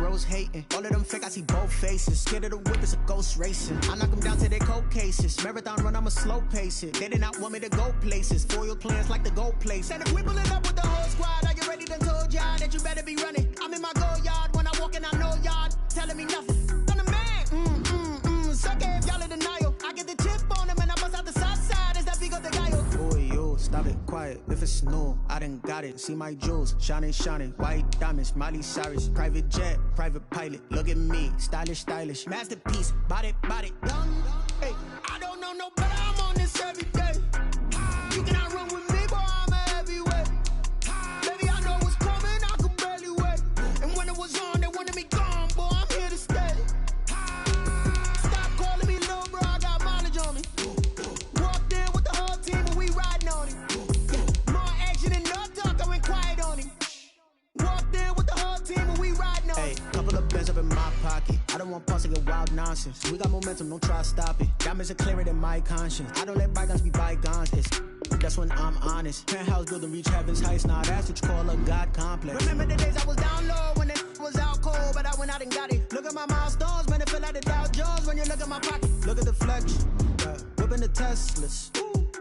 bros hating. All of them fake, I see both faces. Scared of the whip, it's a ghost racing. I knock them down to their cold cases. Marathon run, I'ma slow pace it. They did not want me to go places. Foil plans like the gold place. And if we pulling up with the whole squad, are you ready? Done told y'all that you better be running. I'm in my go yard. When I walk in, I know y'all telling me nothing. I'm the man. Suck if y'all in denial. I get the chip on them and I bust out the south side. Is that big of the guy? Boy, yo, stop it, quiet. If it's new, I done got it. See my jewels, shining, white diamonds, Miley Cyrus, private jet, private pilot. Look at me, stylish, masterpiece, body, young. Hey, I don't know no better. I'm on this every day. You cannot run with me, boy. I'm a heavyweight. Baby, I know what's coming. I could barely wait. And when it was on, they wanted me gone, boy. I'm here to stay. Stop calling me little bro. I got mileage on me. Walked in with the whole team, and we riding on him. More action and no talk. I went quiet on him. Walked in with the whole team, and we riding on him. Couple of bands up in my pocket. I don't want pulse to get wild nonsense. We got momentum, don't try to stop it. Diamonds are clearer than my conscience. I don't let bygones be bygones. That's when I'm honest. Penthouse building, reach heaven's heights. Now that's what you call a God complex. Remember the days I was down low when it was out cold, but I went out and got it. Look at my milestones, man, it feel like the Dow Jones when you look at my pocket. Look at the flex, whipping the Teslas.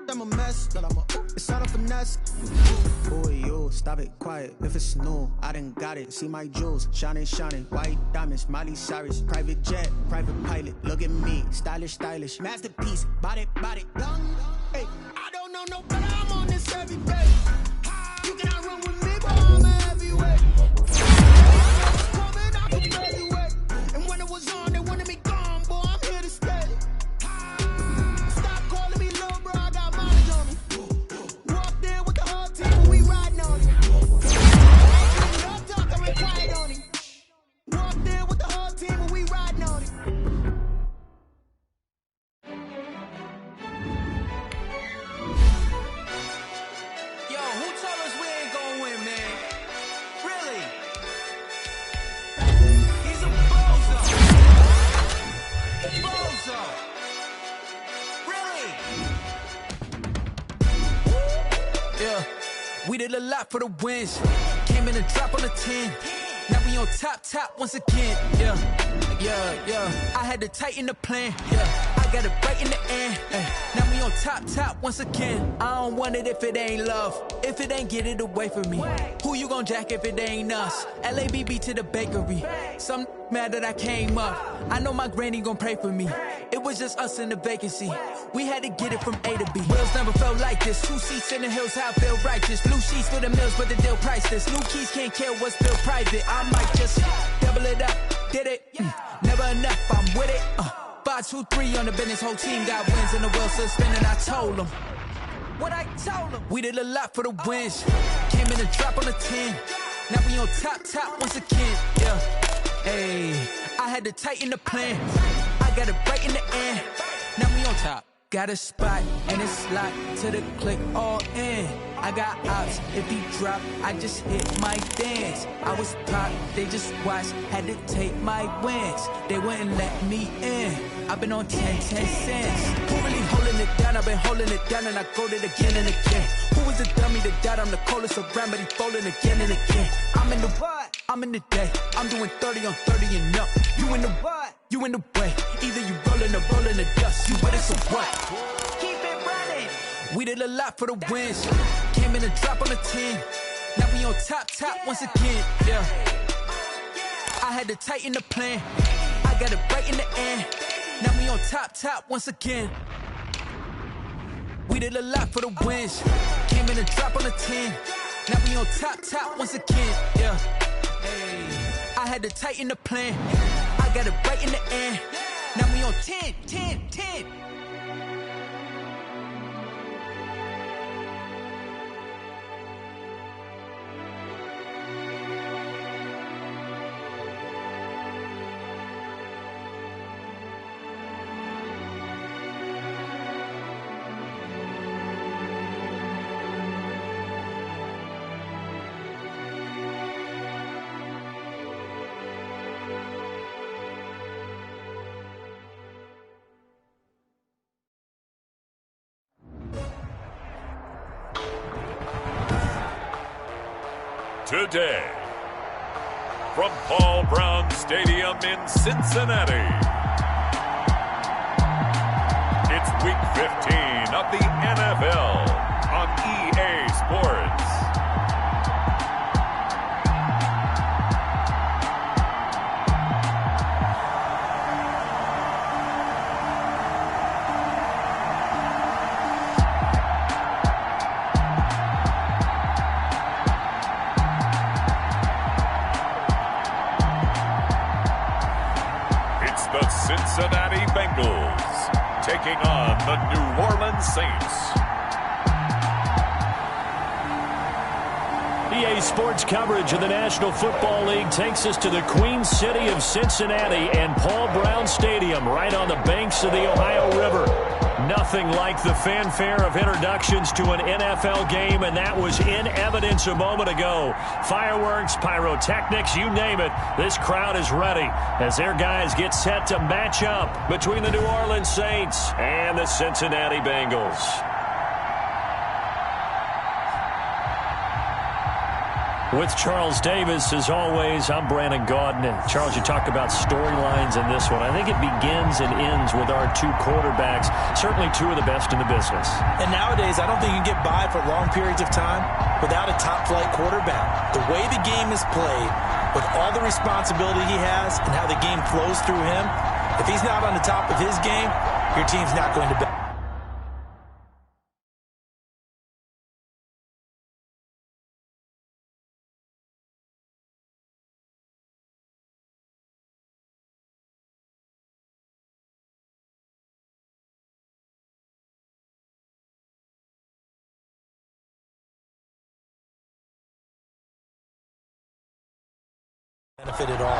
I'm a mess, but it's all a finesse. Boy, yo, stop it, quiet. If it's new, I done got it. See my jewels, shining, white diamonds, Miley Cyrus, private jet, private pilot. Look at me, stylish, masterpiece, body, young. Hey, I don't know no better. I'm on this every day. You cannot run with me, but I'm a heavyweight. Coming, I could barely wait. And when it was on, they wanted me gone, boy. I'm here to stay. Stop calling me little bro. I got mileage on me. Walked in with the whole team, and we riding on him. No talk, I went quiet on him. Walked in with the whole team, and we riding on him. We did a lot for the wins. Came in a drop on the 10. Now we on top once again. Yeah. I had to tighten the plan. Yeah, I got it right in the end. Now we on top once again. I don't want it if it ain't love. If it ain't, get it away from me. Who you gon' jack if it ain't us? LABB to the bakery. Some mad that I came up. I know my granny gon' pray for me. It was just us in the vacancy. We had to get it from A to B. Wheels never felt like this. 2 seats in the hills, how I feel righteous. Blue sheets for the mills, but the deal priceless. New keys can't care what's still private. I might just double it up. Did it? Never enough, I'm with it. 5, 2, 3 on the business. Whole team got wins and the wheels still spinning. I told them what I told them. We did a lot for the wins. Came in a drop on the 10. Now we on top once again. Yeah. Hey, I had to tighten the plan. I got it right in the end. Now we on top. Got a spot and it's locked to the click all in. I got ops, if he drop, I just hit my dance. I was top, they just watched, had to take my wins. They wouldn't let me in. I've been on 10 cents. Who really holding it down? I've been holding it down and I go it again and again. Who was the dummy that died? I'm the coldest around, but he folding again and again. I'm in the what? I'm in the day. I'm doing 30 on 30 and up. You in the what? You in the way. Either you rolling or rolling the dust. You with it, so what? Keep it running. We did a lot for the wins. Came in a drop on the 10. Now we on top once again. Yeah. I had to tighten the plan. I got it right in the end. Now we on top once again. We did a lot for the wins. Came in a drop on the 10. Now we on top once again. Yeah. Hey. I had to tighten the plan. I got it right in the end. Now we on 10. Today, from Paul Brown Stadium in Cincinnati. It's Week 15 of the NFL on EA Sports. The Cincinnati Bengals taking on the New Orleans Saints. EA Sports coverage of the National Football League takes us to the Queen City of Cincinnati and Paul Brown Stadium right on the banks of the Ohio River. Nothing like the fanfare of introductions to an NFL game, and that was in evidence a moment ago. Fireworks, pyrotechnics, you name it. This crowd is ready as their guys get set to match up between the New Orleans Saints and the Cincinnati Bengals. With Charles Davis, as always, I'm Brandon Gaudin. And Charles, you talk about storylines in this one. I think it begins and ends with our two quarterbacks, certainly two of the best in the business. And nowadays, I don't think you can get by for long periods of time without a top-flight quarterback. The way the game is played, with all the responsibility he has and how the game flows through him, if he's not on the top of his game, your team's not going to benefit. At all.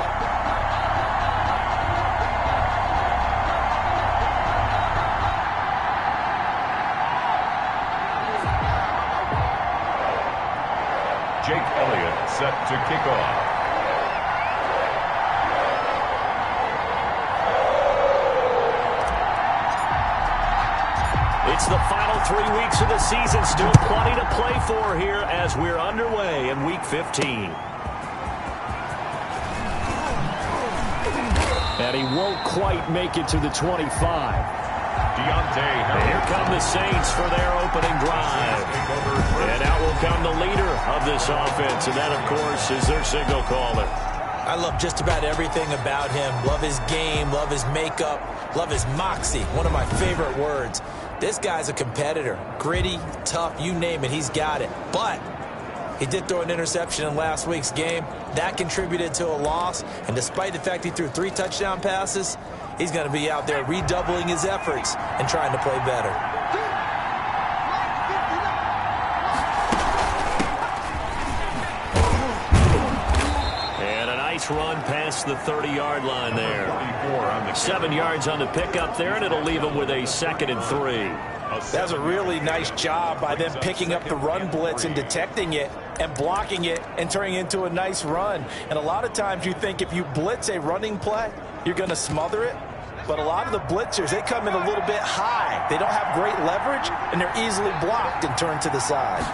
Jake Elliott set to kick off. It's the final 3 weeks of the season. Still plenty to play for here as we're underway in Week 15. And he won't quite make it to the 25. Here come the Saints for their opening drive. And out will come the leader of this offense. And that, of course, is their signal caller. I love just about everything about him. Love his game, love his makeup, love his moxie. One of my favorite words. This guy's a competitor. Gritty, tough, you name it, he's got it. But he did throw an interception in last week's game. That contributed to a loss. And despite the fact he threw 3 touchdown passes, he's going to be out there redoubling his efforts and trying to play better. And a nice run past the 30-yard line there. 7 yards on the pickup there, and it'll leave him with a 2nd and 3. That's a really nice job by them picking up the run blitz and detecting it and blocking it and turning it into a nice run. And a lot of times you think if you blitz a running play, you're going to smother it. But a lot of the blitzers, they come in a little bit high. They don't have great leverage, and they're easily blocked and turned to the side.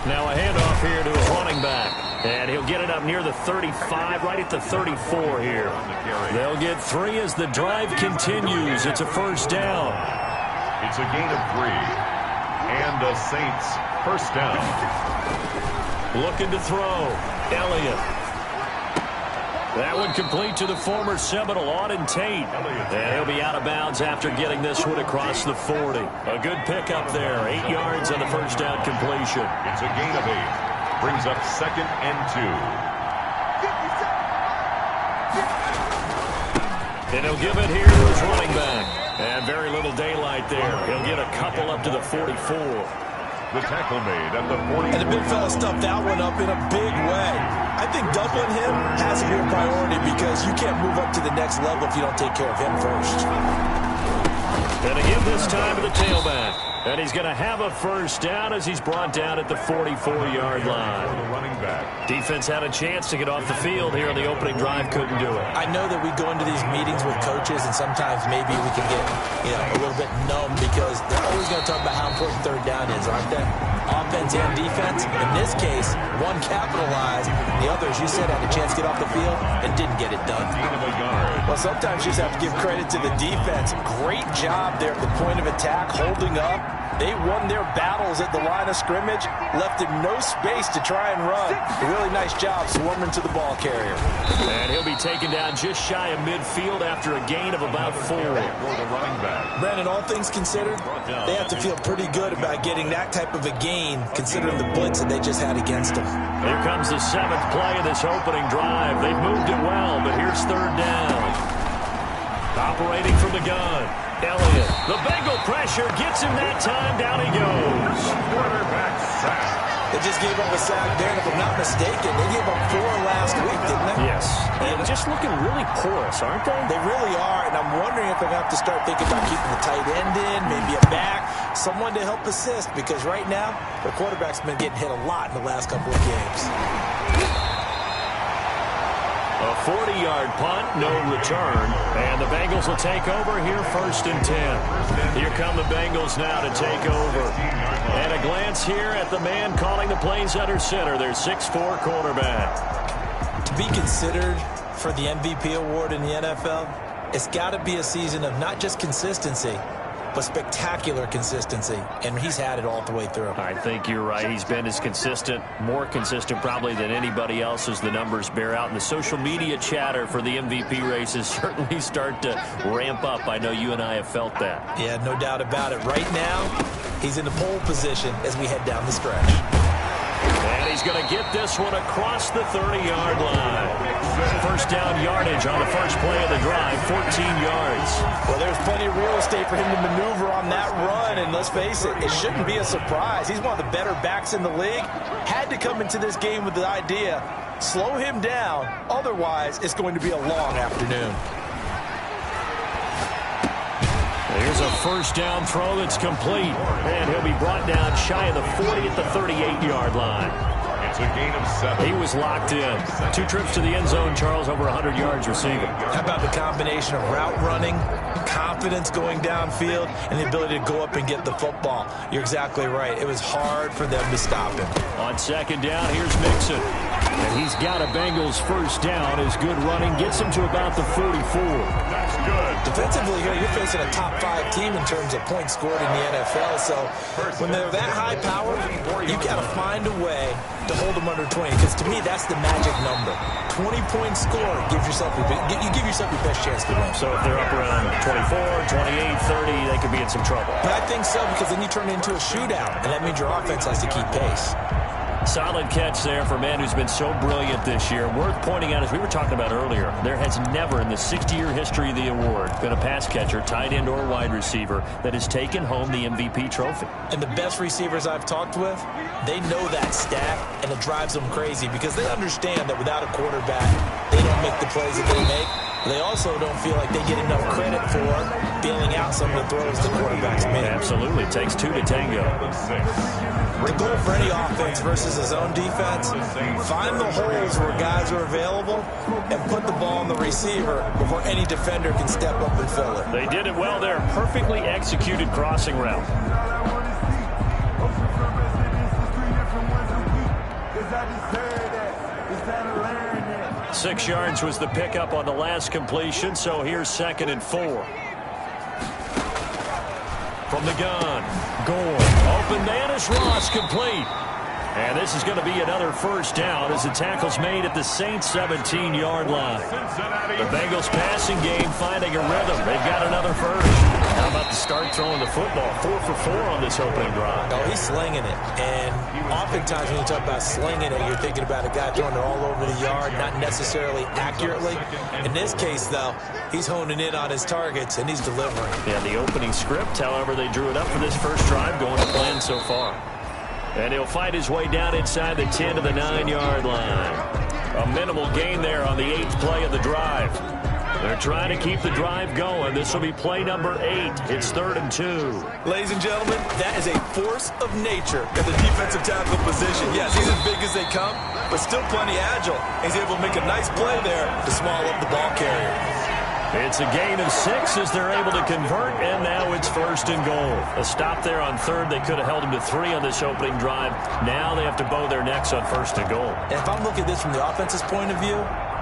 Now a handoff here to his running back. And he'll get it up near the 35, right at the 34 here. They'll get 3 as the drive continues. It's a first down. It's a gain of 3. And the Saints first down. Looking to throw. Elliott. That one complete to the former Seminole, Auden Tate. And he'll be out of bounds after getting this one across the 40. A good pickup there. 8 yards on the first down completion. It's a gain of 8. Brings up 2nd and 2. And he'll give it here to his running back. And very little daylight there. He'll get a couple up to the 44. The tackle made at the 40. And the big fella stuffed that one up in a big way. I think doubling him has to be a priority because you can't move up to the next level if you don't take care of him first. And again this time to the tailback. And he's going to have a first down as he's brought down at the 44-yard line. The running back. Defense had a chance to get off the field here on the opening drive, couldn't do it. I know that we go into these meetings with coaches, and sometimes maybe we can get a little bit numb because they're always going to talk about how important third down is, aren't they? offense and defense. In this case, one capitalized. The other, as you said, had a chance to get off the field and didn't get it done. Well, sometimes you just have to give credit to the defense. Great job there at the point of attack, holding up. They won their battles at the line of scrimmage, left him no space to try and run. A really nice job swarming to the ball carrier. And he'll be taken down just shy of midfield after a gain of about 4. Brandon, all things considered, they have to feel pretty good about getting that type of a gain, considering the blitz that they just had against them. Here comes the 7th play of this opening drive. They've moved it well, but here's 3rd down. Operating from the gun, Elliott. The Bengal pressure gets him that time. Down he goes. Quarterback sack. They just gave up a sack there, and if I'm not mistaken, they gave up 4 last week, didn't they? Yes. And just looking really porous, aren't they? They really are, and I'm wondering if they're going to have to start thinking about keeping the tight end in, maybe a back, someone to help assist, because right now, their quarterback's been getting hit a lot in the last couple of games. A 40-yard punt, no return, and the Bengals will take over here 1st and 10. Here come the Bengals now to take over. And a glance here at the man calling the plays under center, their 6'4" quarterback. To be considered for the MVP award in the NFL, it's got to be a season of not just consistency, but spectacular consistency, and he's had it all the way through. I think you're right. He's been as consistent, more consistent probably than anybody else as the numbers bear out. And the social media chatter for the MVP races certainly start to ramp up. I know you and I have felt that. Yeah, no doubt about it. Right now, he's in the pole position as we head down the stretch. And he's going to get this one across the 30-yard line. 1st down yardage on the first play of the drive, 14 yards. Well, there's plenty of real estate for him to maneuver on that run, and let's face it, it shouldn't be a surprise. He's one of the better backs in the league. Had to come into this game with the idea, slow him down, otherwise it's going to be a long afternoon. Here's a 1st down throw that's complete, and he'll be brought down shy of the 40 at the 38-yard line. It's a gain of 7. He was locked in. 2 trips to the end zone, Charles, over 100 yards receiving. How about the combination of route running, confidence going downfield, and the ability to go up and get the football? You're exactly right. It was hard for them to stop him. On 2nd down, here's Mixon. And he's got a Bengals 1st down. His good running gets him to about the 44. That's good. Defensively here, you're facing a top 5 team in terms of points scored in the NFL. So when they're that high powered, you got to find a way to hold them under 20. Because to me, that's the magic number. 20-point score gives yourself you give yourself your best chance to win. So if they're up around 24, 28, 30, they could be in some trouble. But I think so, because then you turn it into a shootout, and that means your offense has to keep pace. Solid catch there for a man who's been so brilliant this year. Worth pointing out, as we were talking about earlier, there has never in the 60-year history of the award been a pass catcher, tight end or wide receiver, that has taken home the MVP trophy. And the best receivers I've talked with, they know that stat, and it drives them crazy because they understand that without a quarterback, they don't make the plays that they make. They also don't feel like they get enough credit for bailing out some of the throws the quarterbacks make. Absolutely. It takes 2 to tango. The goal for any offense versus his own defense, find the holes where guys are available and put the ball on the receiver before any defender can step up and fill it. They did it well there. Perfectly executed crossing route. 6 yards was the pickup on the last completion, so here's 2nd and 4. From the gun, Gore. Open man is Ross, complete. And this is going to be another 1st down as the tackle's made at the Saints' 17-yard line. The Bengals passing game finding a rhythm. They've got another 1st. How about the start throwing the football? 4 for 4 on this opening drive. Oh, he's slinging it. And oftentimes when you talk about slinging it, you're thinking about a guy throwing it all over the yard, not necessarily accurately. In this case, though, he's honing in on his targets, and he's delivering. Yeah, the opening script, however, they drew it up for this first drive, going to plan so far. And he'll fight his way down inside the 10 to the 9-yard line. A minimal gain there on the 8th play of the drive. They're trying to keep the drive going. This will be play number 8. It's 3rd and 2. Ladies and gentlemen, that is a force of nature at the defensive tackle position. Yes, he's as big as they come, but still plenty agile. He's able to make a nice play there to small up the ball carrier. It's a gain of 6 as they're able to convert, and now it's 1st and goal. A stop there on 3rd. They could have held him to 3 on this opening drive. Now they have to bow their necks on 1st and goal. And if I'm looking at this from the offense's point of view,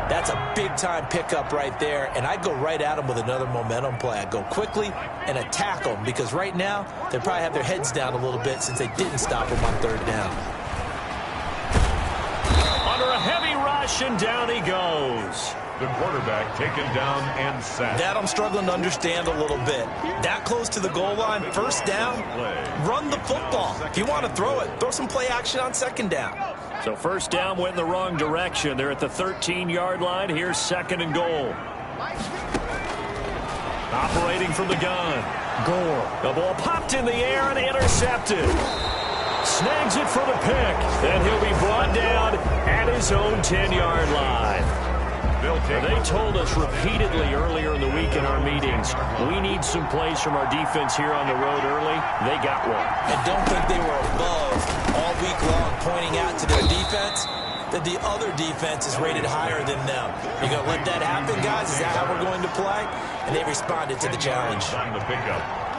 that's a big-time pickup right there, and I'd go right at them with another momentum play. I'd go quickly and attack them because right now they probably have their heads down a little bit since they didn't stop them on 3rd down. Under a heavy rush, and down he goes. The quarterback taken down and sacked. That I'm struggling to understand a little bit. That close to the goal line, 1st down, run the football. If you want to throw it, throw some play action on 2nd down. So 1st down went in the wrong direction. They're at the 13-yard line. Here's 2nd and goal. Operating from the gun. Gore. The ball popped in the air and intercepted. Snags it for the pick. And he'll be brought down at his own 10-yard line. They told us repeatedly earlier in the week in our meetings, we need some plays from our defense here on the road early. They got one. And don't think they were above all week long pointing out to their defense that the other defense is rated higher than them. You're going to let that happen, guys? Is that how we're going to play? And they responded to the challenge.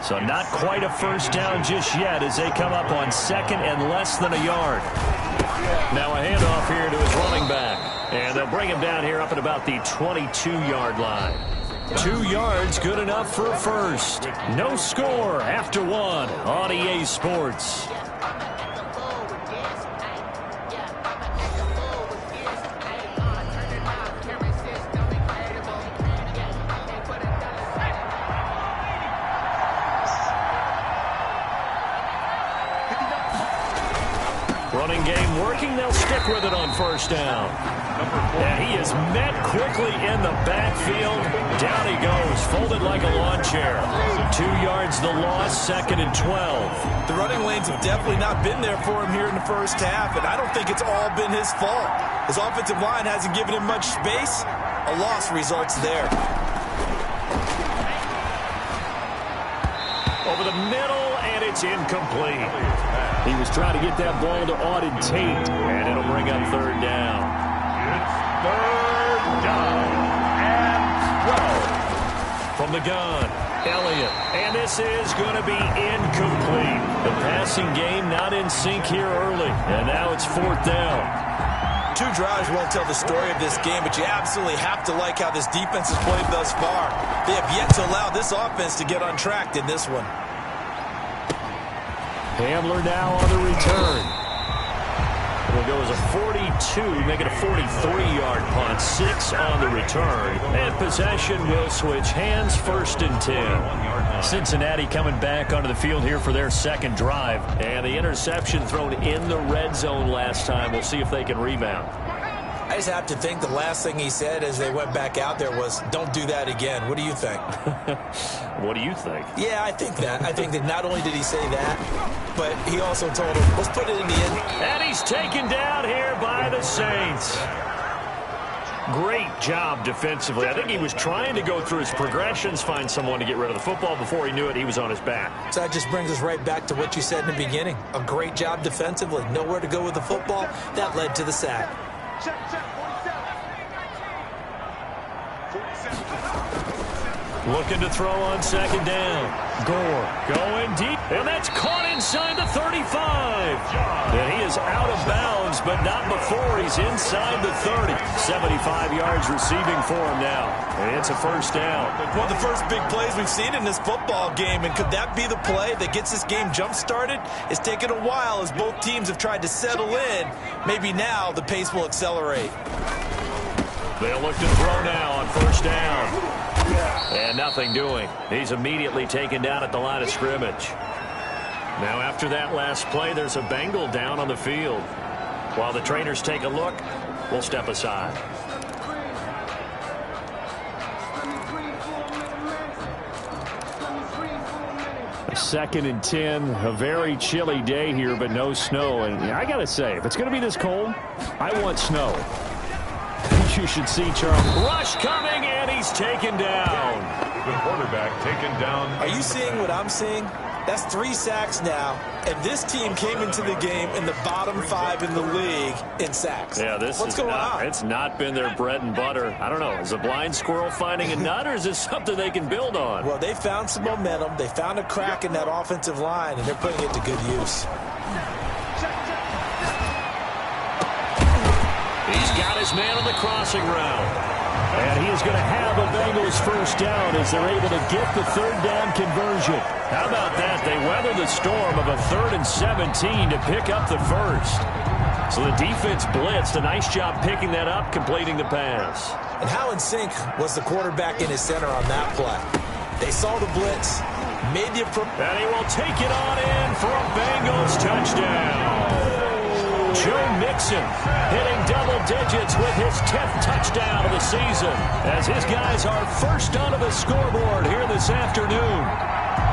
So not quite a 1st down just yet as they come up on 2nd and less than a yard. Now a handoff here to his running back. And they'll bring him down here up at about the 22-yard line. 2 yards, good enough for a 1st. No score after 1 on EA Sports. Running game working. They'll stick with it on 1st down. And he is met quickly in the backfield. Down he goes, folded like a lawn chair. 2 yards the loss, 2nd and 12. The running lanes have definitely not been there for him here in the 1st half, and I don't think it's all been his fault. His offensive line hasn't given him much space. A loss results there. Over the middle, and it's incomplete. He was trying to get that ball to Auden Tate, and it'll bring up 3rd down. It's 3rd down and 12. From the gun, Elliott. And this is going to be incomplete. The passing game not in sync here early. And now it's 4th down. 2 drives won't tell the story of this game, but you absolutely have to like how this defense has played thus far. They have yet to allow this offense to get untracked in this one. Hamler now on the return. It'll go as a 42, make it a 43-yard punt. 6 on the return. And possession will switch hands, 1st and 10. Cincinnati coming back onto the field here for their 2nd drive. And the interception thrown in the red zone last time. We'll see if they can rebound. I just have to think the last thing he said as they went back out there was, don't do that again. What do you think? What do you think? Yeah, I think that. I think that not only did he say that, but he also told him, let's put it in the end. And he's taken down here by the Saints. Great job defensively. I think he was trying to go through his progressions, find someone to get rid of the football. Before he knew it, he was on his back. So that just brings us right back to what you said in the beginning. A great job defensively. Nowhere to go with the football. That led to the sack. Looking to throw on 2nd down. Gore going deep, and that's caught inside the 35. And he is out of bounds, but not before he's inside the 30. 75 yards receiving for him now. And it's a 1st down. One of the first big plays we've seen in this football game, and could that be the play that gets this game jump-started? It's taken a while as both teams have tried to settle in. Maybe now the pace will accelerate. They'll look to throw now on 1st down. And nothing doing. He's immediately taken down at the line of scrimmage. Now after that last play, there's a Bengal down on the field. While the trainers take a look, we'll step aside. Second and 10, a very chilly day here, but no snow. And I got to say, if it's going to be this cold, I want snow. You should see Charles. Rush coming, and he's taken down. The quarterback taken down. Are you seeing what I'm seeing? That's 3 sacks now, and this team came into the game in the bottom 5 in the league in sacks. Yeah, What's going on? It's not been their bread and butter. I don't know. Is a blind squirrel finding a nut, or is this something they can build on? Well, they found some momentum. They found a crack in that offensive line, and they're putting it to good use. He's got his man on the crossing route. And he is going to have a Bengals first down as they're able to get the third down conversion. How about that? They weather the storm of a 3rd and 17 to pick up the first. So the defense blitzed. A nice job picking that up, completing the pass. And how in sync was the quarterback in his center on that play? They saw the blitz, made the approach. And he will take it on in for a Bengals touchdown. Joe Mixon hitting double digits with his 10th touchdown of the season as his guys are first onto the scoreboard here this afternoon.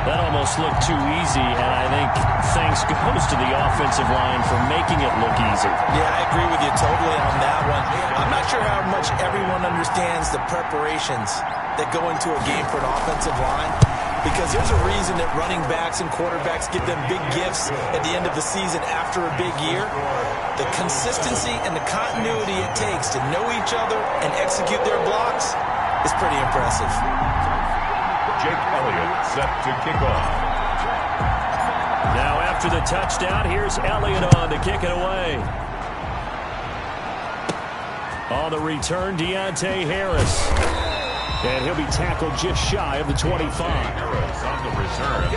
That almost looked too easy, and I think thanks goes to the offensive line for making it look easy. Yeah, I agree with you totally on that one. I'm not sure how much everyone understands the preparations that go into a game for an offensive line, because there's a reason that running backs and quarterbacks give them big gifts at the end of the season after a big year. The consistency and the continuity it takes to know each other and execute their blocks is pretty impressive. Jake Elliott set to kick off. Now after the touchdown, here's Elliott on to kick it away. On the return, Deontay Harris. And he'll be tackled just shy of the 25. Harris on the return.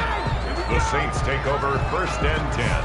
The Saints take over 1st and 10.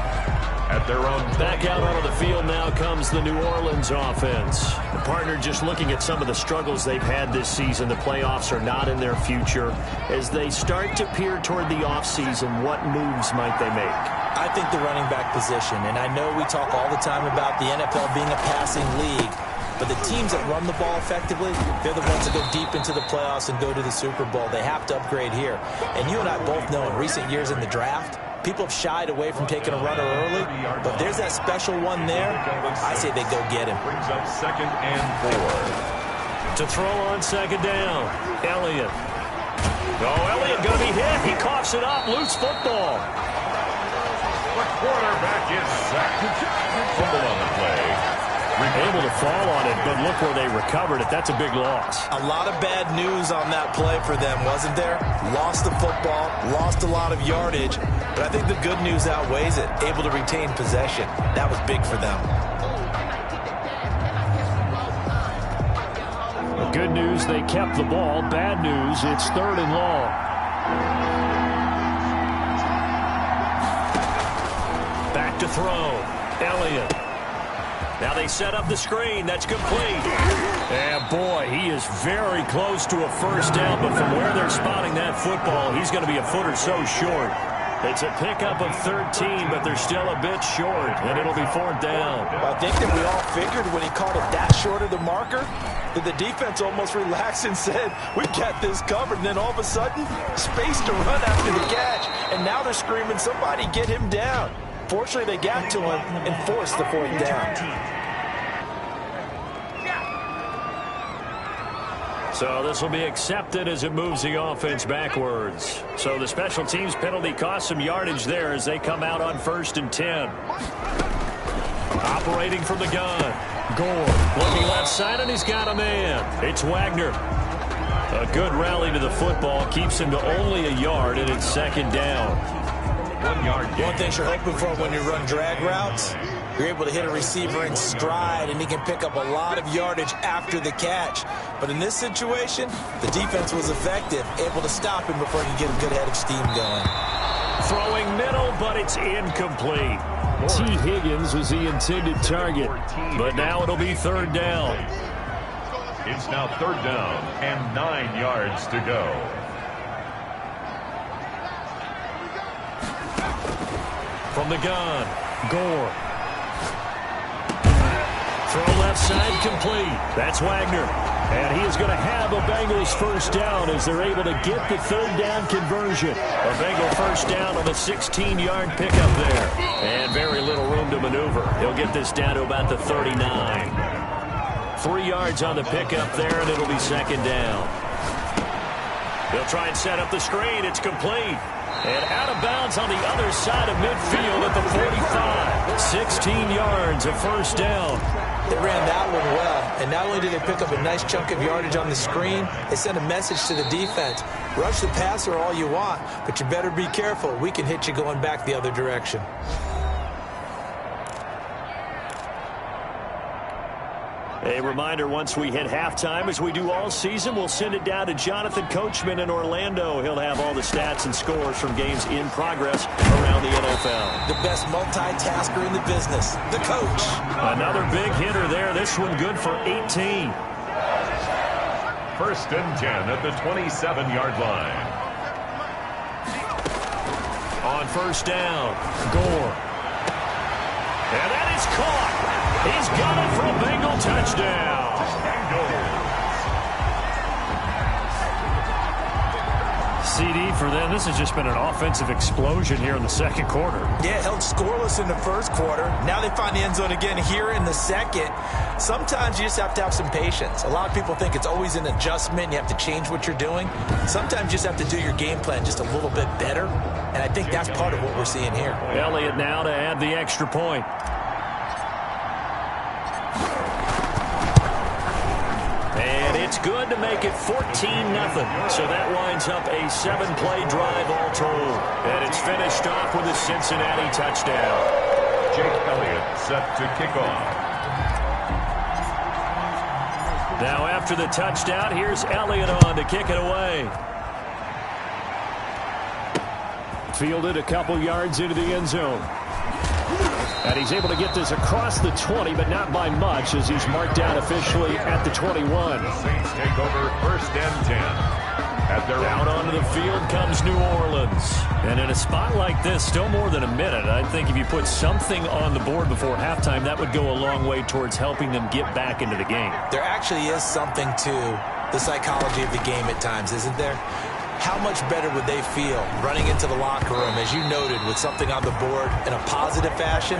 At their own back out onto the field now comes the New Orleans offense. The partner just looking at some of the struggles they've had this season. The playoffs are not in their future. As they start to peer toward the offseason, what moves might they make? I think the running back position, and I know we talk all the time about the NFL being a passing league, but the teams that run the ball effectively, they're the ones that go deep into the playoffs and go to the Super Bowl. They have to upgrade here. And you and I both know in recent years in the draft, people have shied away from taking a runner early, but there's that special one there. I say they go get him. Brings up 2nd and 4. To throw on 2nd down, Elliott. Oh, Elliott going to be hit. He coughs it up. Loose football. The quarterback is sacked. Fumble on the play. Able to fall on it, but look where they recovered it. That's a big loss. A lot of bad news on that play for them, wasn't there? Lost the football, lost a lot of yardage, but I think the good news outweighs it. Able to retain possession. That was big for them. The good news, they kept the ball. Bad news, it's 3rd and long. Back to throw. Elliott. Now they set up the screen. That's complete. And boy, he is very close to a first down, but from where they're spotting that football, he's going to be a foot or so short. It's a pickup of 13, but they're still a bit short, and it'll be 4th down. Well, I think that we all figured when he caught it that short of the marker that the defense almost relaxed and said, we got this covered. And then all of a sudden, space to run after the catch. And now they're screaming, somebody get him down. Fortunately, they got to him and forced the 4th down. So this will be accepted as it moves the offense backwards. So the special teams penalty cost some yardage there as they come out on 1st and 10. Operating from the gun. Gore looking left side, and he's got a man. It's Wagner. A good rally to the football keeps him to only a yard, and it's 2nd down. 1 yard gain. One thing you're hoping for when you run drag routes, you're able to hit a receiver in stride, and he can pick up a lot of yardage after the catch. But in this situation, the defense was effective, able to stop him before he can get a good head of steam going. Throwing middle, but it's incomplete. T. Higgins was the intended target, but now it'll be 3rd down. It's now 3rd down and 9 yards to go. From the gun, Gore. Throw left side complete. That's Wagner. And he is going to have a Bengals first down as they're able to get the 3rd down conversion. A Bengal first down on a 16-yard pickup there. And very little room to maneuver. He'll get this down to about the 39. 3 yards on the pickup there, and it'll be 2nd down. They'll try and set up the screen. It's complete. And out of bounds on the other side of midfield at the 45. 16 yards, a first down. They ran that one well, and not only did they pick up a nice chunk of yardage on the screen, they sent a message to the defense. Rush the passer all you want, but you better be careful. We can hit you going back the other direction. A reminder, once we hit halftime, as we do all season, we'll send it down to Jonathan Coachman in Orlando. He'll have all the stats and scores from games in progress around the NFL. The best multitasker in the business, the coach. Another big hitter there. This one good for 18. First and 10 at the 27-yard line. On first down, Gore. And that is caught. He's got it for a Bengal touchdown. CD for them. This has just been an offensive explosion here in the second quarter. Yeah, held scoreless in the first quarter. Now they find the end zone again here in the second. Sometimes you just have to have some patience. A lot of people think it's always an adjustment. You have to change what you're doing. Sometimes you just have to do your game plan just a little bit better. And I think that's part of what we're seeing here. Elliott now to add the extra point. It's good to make it 14-0. So that winds up a 7-play drive all told. And it's finished off with a Cincinnati touchdown. Jake Elliott set to kick off. Now after the touchdown, here's Elliott on to kick it away. Fielded a couple yards into the end zone. And he's able to get this across the 20, but not by much, as he's marked down officially at the 21. The Saints take over first and 10. Out onto the field comes New Orleans. And in a spot like this, still more than a minute, I think if you put something on the board before halftime, that would go a long way towards helping them get back into the game. There actually is something to the psychology of the game at times, isn't there? How much better would they feel running into the locker room, as you noted, with something on the board in a positive fashion?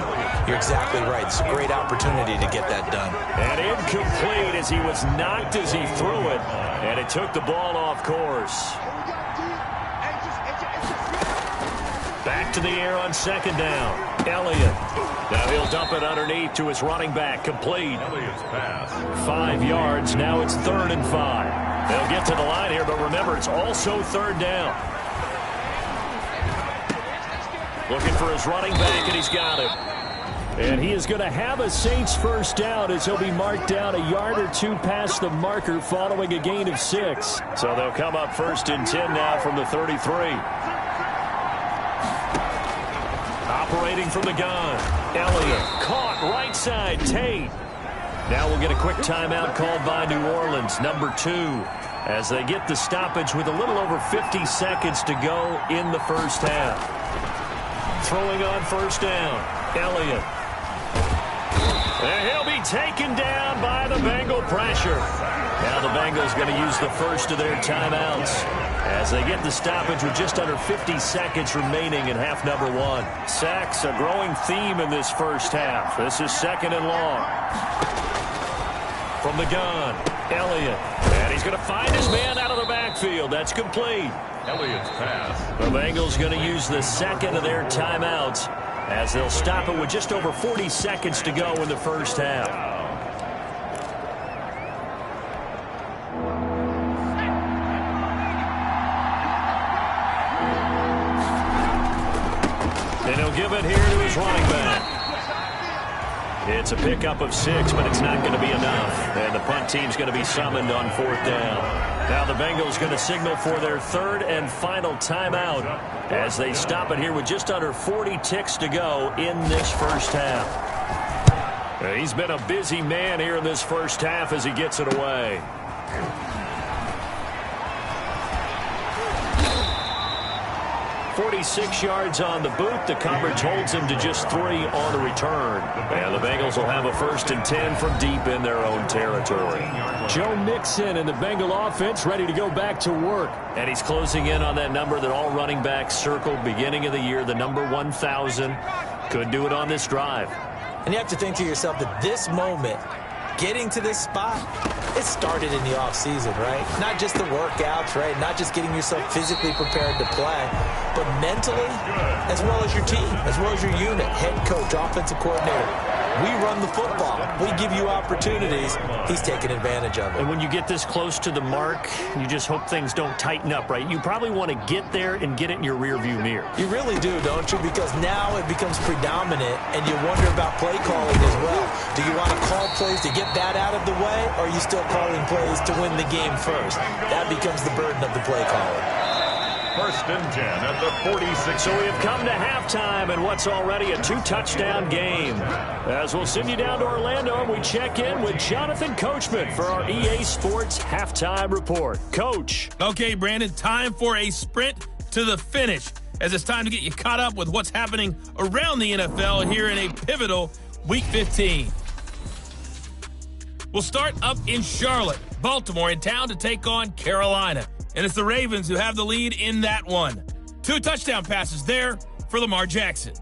You're exactly right. It's a great opportunity to get that done. And incomplete as he was knocked as he threw it, and it took the ball off course. Back to the air on second down. Elliott. Now he'll dump it underneath to his running back. Complete. Elliott's pass. 5 yards. Now it's 3rd and 5. They'll get to the line here, but remember, it's also 3rd down. Looking for his running back, and he's got him. And he is going to have a Saints first down as he'll be marked down a yard or two past the marker following a gain of 6. So they'll come up 1st and 10 now from the 33. Operating from the gun. Elliott caught right side. Tate. Now we'll get a quick timeout called by New Orleans, number 2, as they get the stoppage with a little over 50 seconds to go in the first half. Throwing on first down, Elliott. And he'll be taken down by the Bengal pressure. Now the Bengals going to use the first of their timeouts as they get the stoppage with just under 50 seconds remaining in half number 1. Sacks, a growing theme in this first half. This is 2nd and long. From the gun, Elliott. And he's going to find his man out of the backfield. That's complete. Elliott's pass. The Bengals going to use the second of their timeouts as they'll stop it with just over 40 seconds to go in the first half. And he'll give it here to his running back. It's a pickup of 6, but it's not going to be enough. And the punt team's going to be summoned on 4th down. Now the Bengals going to signal for their 3rd and final timeout as they stop it here with just under 40 ticks to go in this first half. He's been a busy man here in this first half as he gets it away. 46 yards on the boot. The coverage holds him to just 3 on the return. And the Bengals will have a 1st and 10 from deep in their own territory. Joe Mixon and the Bengal offense ready to go back to work. And he's closing in on that number that all running backs circled beginning of the year, the number 1,000. Could do it on this drive. And you have to think to yourself that this moment getting to this spot, it started in the offseason, right? Not just the workouts, right? Not just getting yourself physically prepared to play, but mentally, as well as your team, as well as your unit, head coach, offensive coordinator. We run the football. We give you opportunities. He's taking advantage of it. And when you get this close to the mark, you just hope things don't tighten up, right? You probably want to get there and get it in your rearview mirror. You really do, don't you? Because now it becomes predominant, and you wonder about play calling as well. Do you want to call plays to get that out of the way, or are you still calling plays to win the game first? That becomes the burden of the play caller. First and 10 at the 46. So we have come to halftime in what's already a 2-touchdown game. As we'll send you down to Orlando, we check in with Jonathan Coachman for our EA Sports Halftime Report. Coach. Okay, Brandon, time for a sprint to the finish, as it's time to get you caught up with what's happening around the NFL here in a pivotal Week 15. We'll start up in Charlotte. Baltimore in town to take on Carolina. And it's the Ravens who have the lead in that one. 2 touchdown passes there for Lamar Jackson.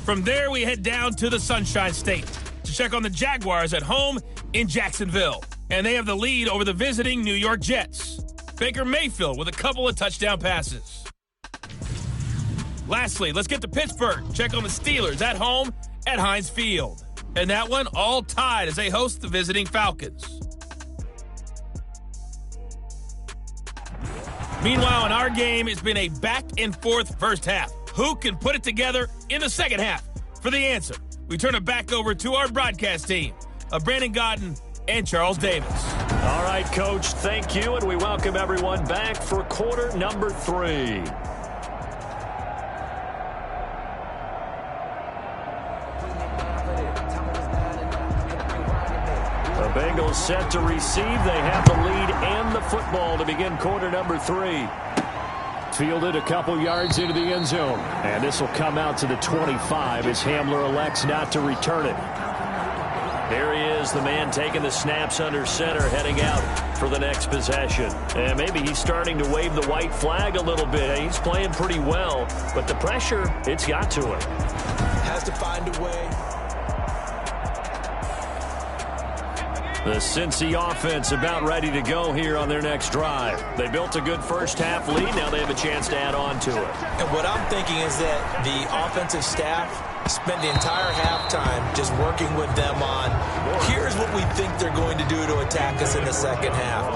From there, we head down to the Sunshine State to check on the Jaguars at home in Jacksonville. And they have the lead over the visiting New York Jets. Baker Mayfield with a couple of touchdown passes. Lastly, let's get to Pittsburgh. Check on the Steelers at home at Heinz Field. And that one all tied as they host the visiting Falcons. Meanwhile, in our game, it's been a back-and-forth first half. Who can put it together in the second half? For the answer, we turn it back over to our broadcast team of Brandon Godden and Charles Davis. All right, Coach, thank you, and we welcome everyone back for quarter number 3. The Bengals set to receive. They have the lead and the football to begin quarter number 3. Fielded a couple yards into the end zone. And this will come out to the 25 as Hamler elects not to return it. There he is, the man taking the snaps under center, heading out for the next possession. And maybe he's starting to wave the white flag a little bit. He's playing pretty well, but the pressure, it's got to him. Has to find a way. The Cincy offense about ready to go here on their next drive. They built a good first half lead. Now they have a chance to add on to it. And what I'm thinking is that the offensive staff spent the entire halftime just working with them on, here's what we think they're going to do to attack us in the second half.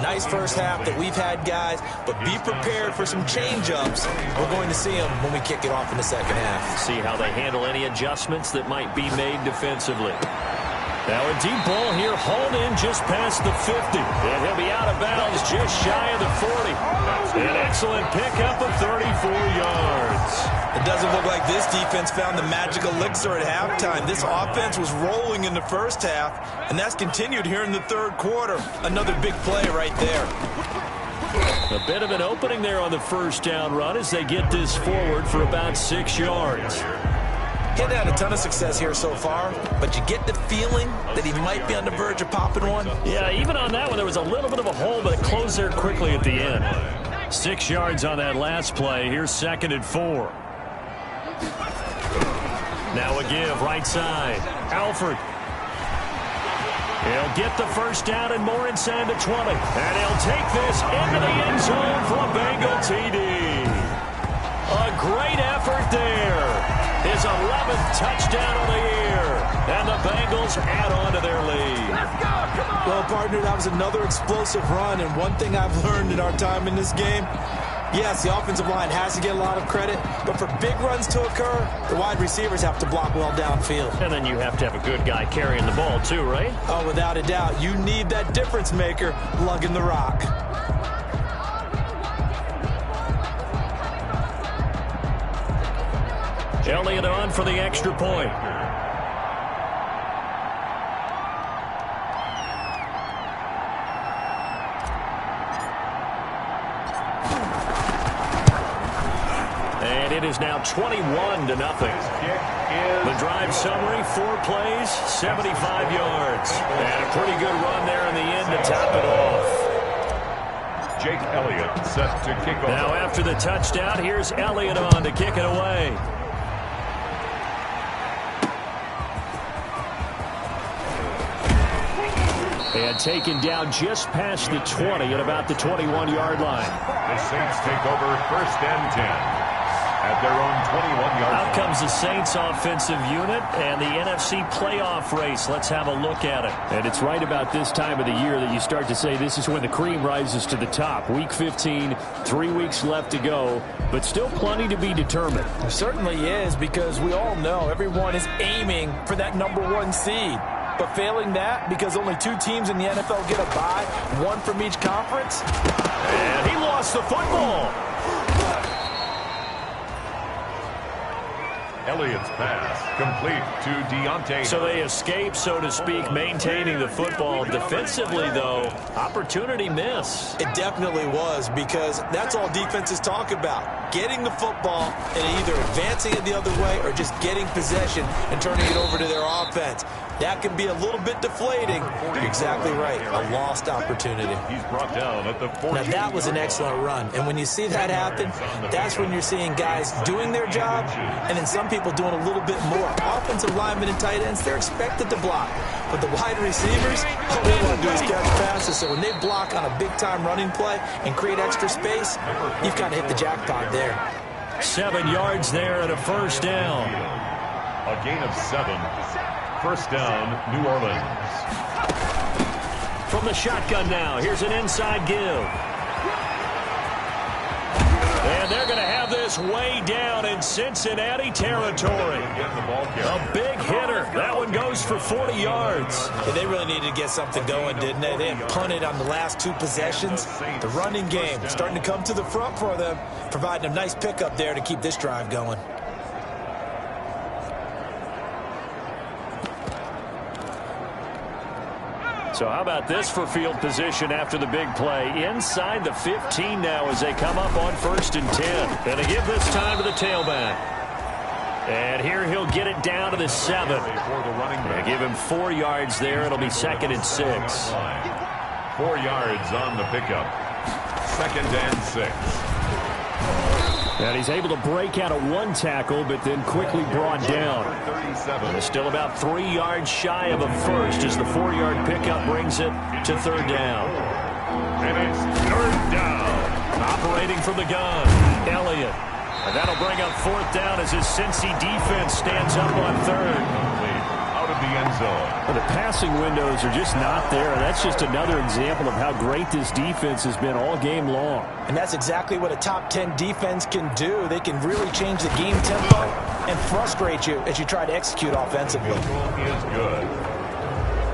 Nice first half that we've had, guys, but be prepared for some change-ups. We're going to see them when we kick it off in the second half. See how they handle any adjustments that might be made defensively. Now a deep ball here, hauled in just past the 50. And he'll be out of bounds just shy of the 40. An excellent pickup of 34 yards. It doesn't look like this defense found the magic elixir at halftime. This offense was rolling in the first half, and that's continued here in the third quarter. Another big play right there. A bit of an opening there on the first down run as they get this forward for about 6 yards. He hasn't had a ton of success here so far, but you get the feeling that he might be on the verge of popping one. Yeah, even on that one, there was a little bit of a hole, but it closed there quickly at the end. 6 yards on that last play. Here's 2nd and 4. Now a give, right side. Alford. He'll get the first down and more inside the 20. And he'll take this into the end zone for a Bengal TD. A great effort there. His 11th touchdown of the year. And the Bengals add on to their lead. Well, partner, that was another explosive run. And one thing I've learned in our time in this game, yes, the offensive line has to get a lot of credit, but for big runs to occur, the wide receivers have to block well downfield. And then you have to have a good guy carrying the ball too, right? Oh, without a doubt. You need that difference maker lugging the rock. Elliott on for the extra point. And it is now 21-0. The drive summary, 4 plays, 75 yards. And a pretty good run there in the end to top it off. Jake Elliott set to kick off. Now after the touchdown, here's Elliott on to kick it away. And taken down just past the 20 at about the 21-yard line. The Saints take over 1st and 10 at their own 21-yard line. Out comes the Saints offensive unit and the NFC playoff race. Let's have a look at it. And it's right about this time of the year that you start to say this is when the cream rises to the top. Week 15, 3 weeks left to go, but still plenty to be determined. There certainly is, because we all know everyone is aiming for that #1 seed. But failing that, because only 2 teams in the NFL get a bye, 1 from each conference. And he lost the football. Elliott's pass complete to Deontay. So they escape, so to speak, maintaining the football. Defensively, though, opportunity miss. It definitely was, because that's all defenses talk about. Getting the football and either advancing it the other way or just getting possession and turning it over to their offense. That can be a little bit deflating. You're exactly right. A lost opportunity. He's brought down at the 40. Now, that was an excellent run. And when you see that happen, that's when you're seeing guys doing their job and then some people doing a little bit more. Offensive linemen and tight ends, they're expected to block. But the wide receivers, all they want to do is catch passes. So when they block on a big-time running play and create extra space, you've kind of hit the jackpot there. 7 yards there and a 1st down. A gain of 7. 1st down, New Orleans. From the shotgun now, here's an inside give. And they're going to have this way down in Cincinnati territory. A big hitter. That one goes for 40 yards. Yeah, they really needed to get something going, didn't they? They had punted on the last 2 possessions. The running game starting to come to the front for them, providing a nice pickup there to keep this drive going. So how about this for field position after the big play? Inside the 15 now as they come up on 1st and 10. And they give this time to the tailback. And here he'll get it down to the 7. They give him 4 yards there. It'll be 2nd and 6. 4 yards on the pickup. 2nd and 6. And he's able to break out of 1 tackle, but then quickly brought down. And still about 3 yards shy of a first as the 4-yard pickup brings it to 3rd down. And it's 3rd down. Operating from the gun, Elliott. And that'll bring up 4th down as his Cincy defense stands up on 3rd. Out of the end zone. Well, the passing windows are just not there. That's just another example of how great this defense has been all game long. And that's exactly what a top 10 defense can do. They can really change the game tempo and frustrate you as you try to execute offensively. Is good.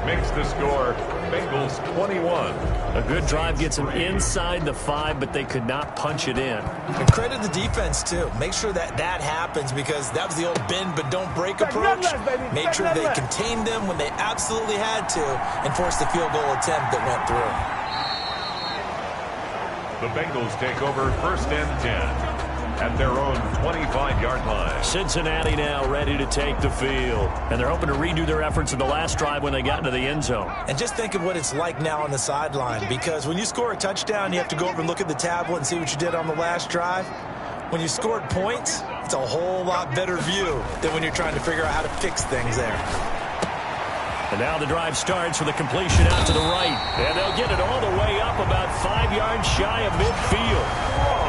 Makes the score Bengals 21. A good drive gets them inside the 5, but they could not punch it in. And credit the defense, too. Make sure that that happens, because that was the old bend but don't break approach. Made sure they contained them when they absolutely had to and forced the field goal attempt that went through. The Bengals take over 1st and 10 at their own 25-yard line. Cincinnati now ready to take the field. And they're hoping to redo their efforts in the last drive when they got into the end zone. And just think of what it's like now on the sideline, because when you score a touchdown, you have to go over and look at the tablet and see what you did on the last drive. When you scored points, it's a whole lot better view than when you're trying to figure out how to fix things there. And now the drive starts with a completion out to the right. And they'll get it all the way up about 5 yards shy of midfield.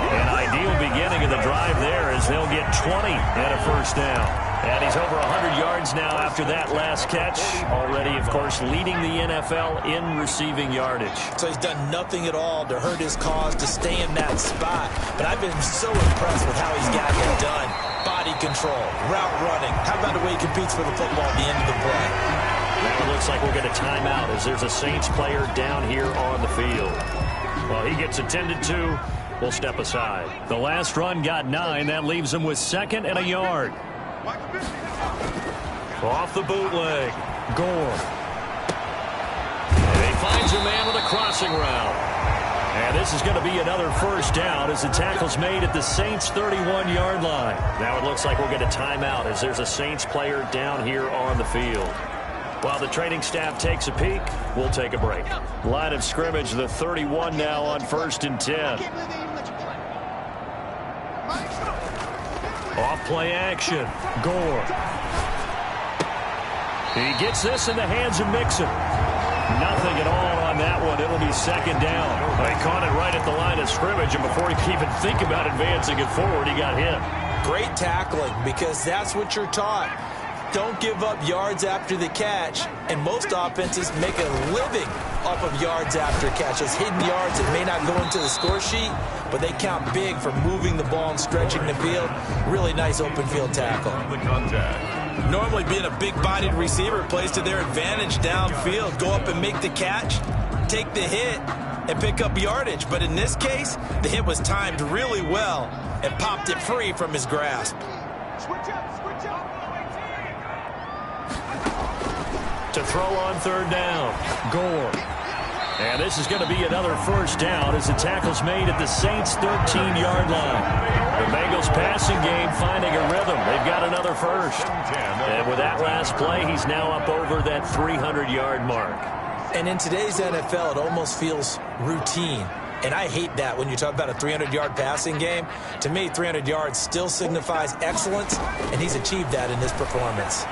An ideal beginning of the drive there as they'll get 20 and a 1st down. And he's over 100 yards now after that last catch. Already, of course, leading the NFL in receiving yardage. So he's done nothing at all to hurt his cause to stay in that spot. But I've been so impressed with how he's gotten it done. Body control, route running. How about the way he competes for the football at the end of the play? Now it looks like we'll get a timeout as there's a Saints player down here on the field. Well, he gets attended to. We'll step aside. The last run got 9. That leaves him with 2nd and a yard. Off the bootleg. Gore. And he finds a man with a crossing route. And this is going to be another 1st down as the tackle's made at the Saints' 31-yard line. Now it looks like we'll get a timeout as there's a Saints player down here on the field. While the training staff takes a peek, we'll take a break. Line of scrimmage, the 31 now on 1st and 10. Off play action. Gore. He gets this in the hands of Mixon. Nothing at all on that one. It'll be second down. He caught it right at the line of scrimmage, and before he could even think about advancing it forward, he got hit. Great tackling, because that's what you're taught. Don't give up yards after the catch, and most offenses make a living off of yards after catch. Those hidden yards that may not go into the score sheet, but they count big for moving the ball and stretching the field. Really nice open field tackle. The contact. Normally being a big-bodied receiver plays to their advantage downfield. Go up and make the catch, take the hit, and pick up yardage. But in this case, the hit was timed really well and popped it free from his grasp. To throw on third down, Gore. And this is going to be another first down as the tackle's made at the Saints' 13-yard line. The Bengals passing game finding a rhythm. They've got another first. And with that last play, he's now up over that 300-yard mark. And in today's NFL, it almost feels routine. And I hate that when you talk about a 300-yard passing game. To me, 300 yards still signifies excellence, and he's achieved that in this performance.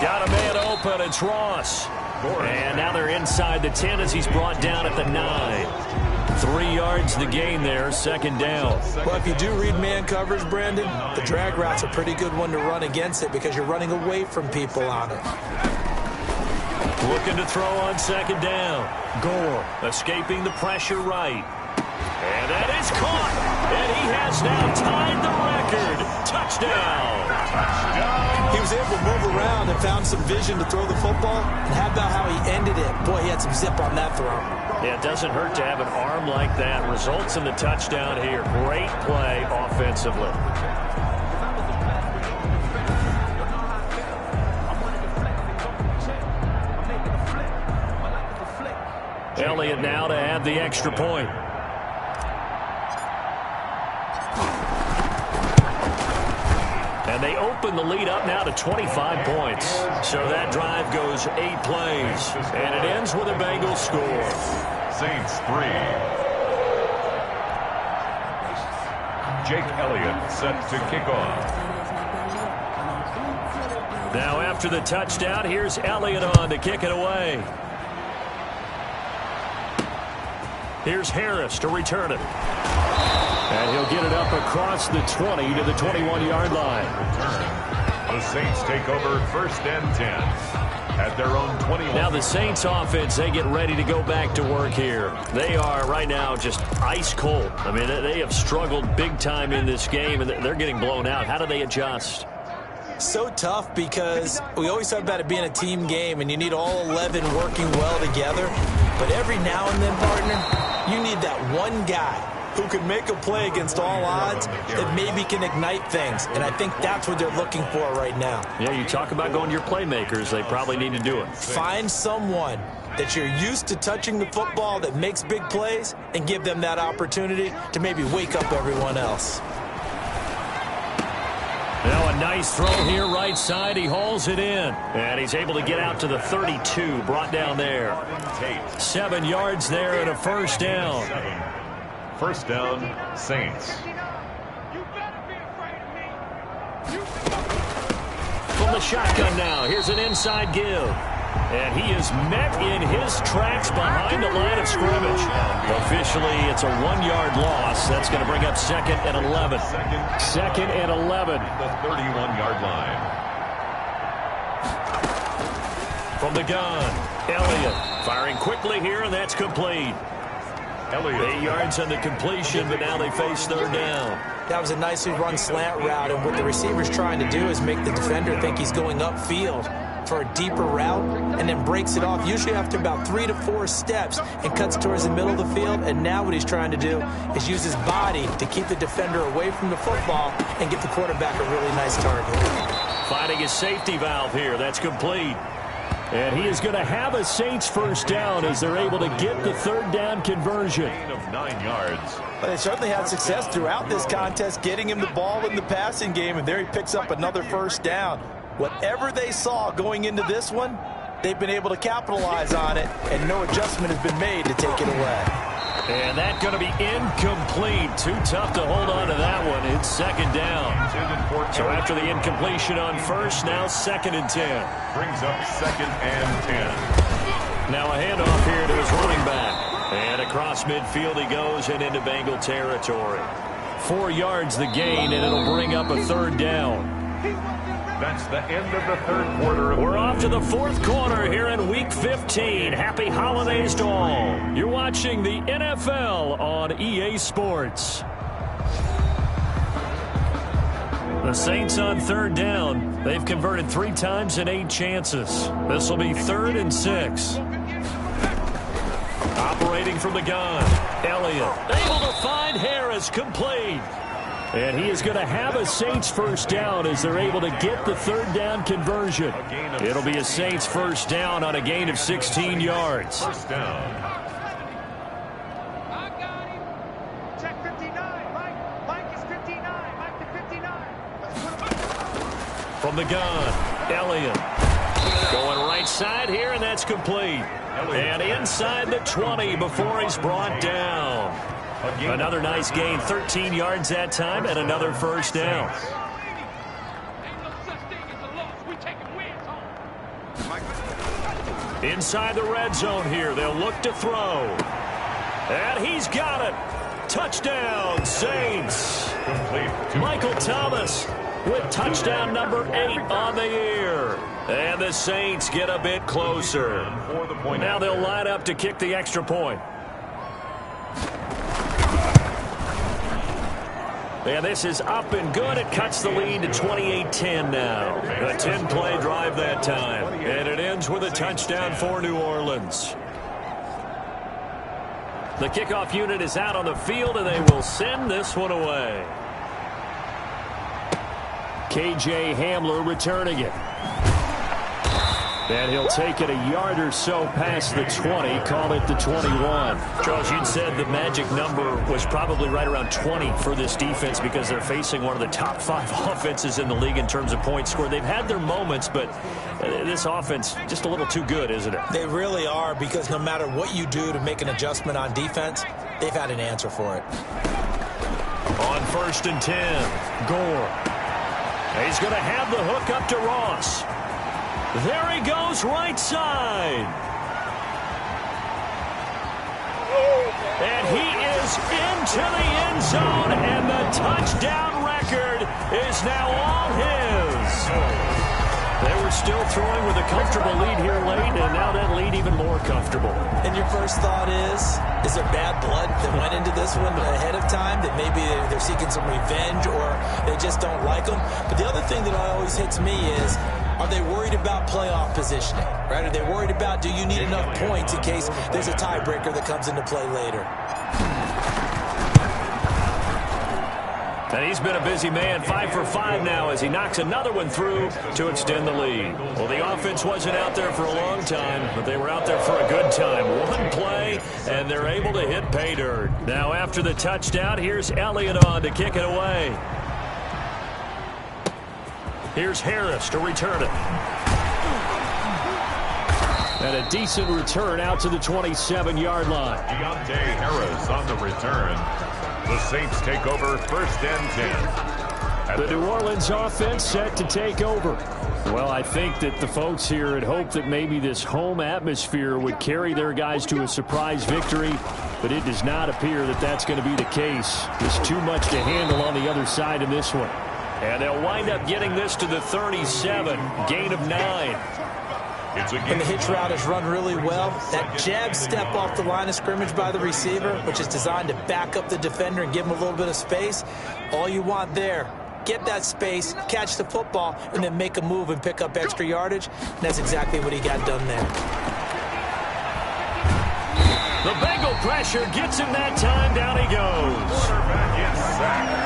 Got a man open. It's Ross. And now they're inside the 10 as he's brought down at the 9. 3 yards the gain there, second down. Well, if you do read man coverage, Brandon, the drag route's a pretty good one to run against it because you're running away from people on it. Looking to throw on second down. Gore escaping the pressure right. And that is caught. And he has now tied the record. Touchdown. He was able to move around and found some vision to throw the football. And how about how he ended it? Boy, he had some zip on that throw. Yeah, it doesn't hurt to have an arm like that. Results in the touchdown here. Great play offensively. Elliott now to add the extra point. And they open the lead up now to 25 points. So that drive goes 8 plays. And it ends with a Bengals score. Saints 3. Jake Elliott set to kick off. Now after the touchdown, here's Elliott on to kick it away. Here's Harris to return it. And he'll get it up across the 20 to the 21-yard line. The Saints take over first and 10 at their own 21. Now the Saints offense, they get ready to go back to work here. They are right now just ice cold. I mean, they have struggled big time in this game, and they're getting blown out. How do they adjust? So tough because we always talk about it being a team game, and you need all 11 working well together. But every now and then, partner, you need that one guy who can make a play against all odds that maybe can ignite things. And I think that's what they're looking for right now. Yeah, you talk about going to your playmakers. They probably need to do it. Find someone that you're used to touching the football that makes big plays and give them that opportunity to maybe wake up everyone else. Now a nice throw here right side. He hauls it in. And he's able to get out to the 32. Brought down there. 7 yards there and a first down. First down, Saints. From the shotgun now. Here's an inside give. And he is met in his tracks behind the line of scrimmage. Officially, it's a 1-yard loss. That's going to bring up second and 11. Second and 11. The 31-yard line. From the gun, Elliott firing quickly here, and that's complete. Elliott. 8 yards on the completion, but now they face third down. That was a nicely run slant route, and what the receiver's trying to do is make the defender think he's going upfield for a deeper route and then breaks it off, usually after about 3 to 4 steps, and cuts towards the middle of the field. And now what he's trying to do is use his body to keep the defender away from the football and get the quarterback a really nice target. Finding his safety valve here. That's complete. And he is going to have a Saints first down as they're able to get the third down conversion. Of 9 yards. But they certainly had success throughout this contest, getting him the ball in the passing game, and there he picks up another first down. Whatever they saw going into this one, they've been able to capitalize on it, and no adjustment has been made to take it away. And that's going to be incomplete. Too tough to hold on to that one. It's second down. So after the incompletion on first, now 2nd and 10. Brings up 2nd and 10. Now a handoff here to his running back. And across midfield he goes and into Bengal territory. 4 yards the gain, and it'll bring up a 3rd down. That's the end of the 3rd quarter. We're off to the 4th quarter here in Week 15. Happy holidays to all. You're watching the NFL on EA Sports. The Saints on 3rd down. They've converted 3 times in 8 chances. This will be 3rd and 6. Operating from the gun. Elliott able to find Harris, complete. And he is going to have a Saints 1st down as they're able to get the 3rd down conversion. It'll be a Saints 1st down on a gain of 16 yards. 1st down. I got him. Check 59. Mike is 59. Mike to 59. From the gun, Elliott going right side here, and that's complete. And inside the 20 before he's brought down. Another nice gain, 13 yards that time, and another 1st down. Inside the red zone here, they'll look to throw. And he's got it. Touchdown, Saints. Michael Thomas with touchdown number 8 on the year. And the Saints get a bit closer. Now they'll line up to kick the extra point. And this is up and good. It cuts the lead to 28-10 now. A 10-play drive that time. And it ends with a touchdown for New Orleans. The kickoff unit is out on the field, and they will send this one away. KJ Hamler returning it. And he'll take it a yard or so past the 20, call it the 21. Charles, you'd said the magic number was probably right around 20 for this defense because they're facing one of the top 5 offenses in the league in terms of points scored. They've had their moments, but this offense just a little too good, isn't it? They really are, because no matter what you do to make an adjustment on defense, they've had an answer for it. On 1st and 10, Gore. He's going to have the hook up to Ross. There he goes, right side. And he is into the end zone, and the touchdown record is now all his. They were still throwing with a comfortable lead here late, and now that lead even more comfortable. And your first thought is there bad blood that went into this one ahead of time, that maybe they're seeking some revenge or they just don't like them? But the other thing that always hits me is, are they worried about playoff positioning? Right? Are they worried about, do you need enough points in case there's a tiebreaker that comes into play later? And he's been a busy man, 5 for 5 now as he knocks another one through to extend the lead. Well, the offense wasn't out there for a long time, but they were out there for a good time. One play, and they're able to hit pay dirt. Now after the touchdown, here's Elliott on to kick it away. Here's Harris to return it. And a decent return out to the 27-yard line. Deontay Harris on the return. The Saints take over 1st and 10. The New Orleans offense set to take over. Well, I think that the folks here had hoped that maybe this home atmosphere would carry their guys to a surprise victory, but it does not appear that that's going to be the case. There's too much to handle on the other side in this one. And they'll wind up getting this to the 37, gain of 9. And the hitch route is run really well. That jab step off the line of scrimmage by the receiver, which is designed to back up the defender and give him a little bit of space. All you want there, get that space, catch the football, and then make a move and pick up extra yardage. And that's exactly what he got done there. The Bengal pressure gets him that time. Down he goes.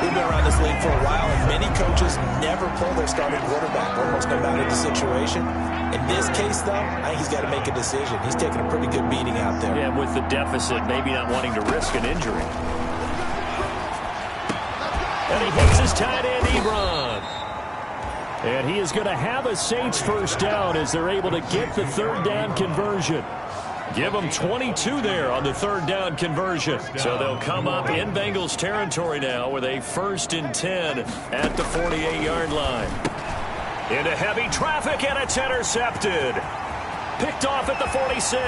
We've been around this league for a while, and many coaches never pull their starting quarterback, almost no matter the situation. In this case, though, I think he's got to make a decision. He's taking a pretty good beating out there. Yeah, with the deficit, maybe not wanting to risk an injury. And he hits his tight end, Ebron. And he is going to have a Saints 1st down as they're able to get the 3rd down conversion. Give them 22 there on the third down conversion. So they'll come up in Bengals territory now with a 1st and 10 at the 48-yard line. Into heavy traffic, and it's intercepted. Picked off at the 46.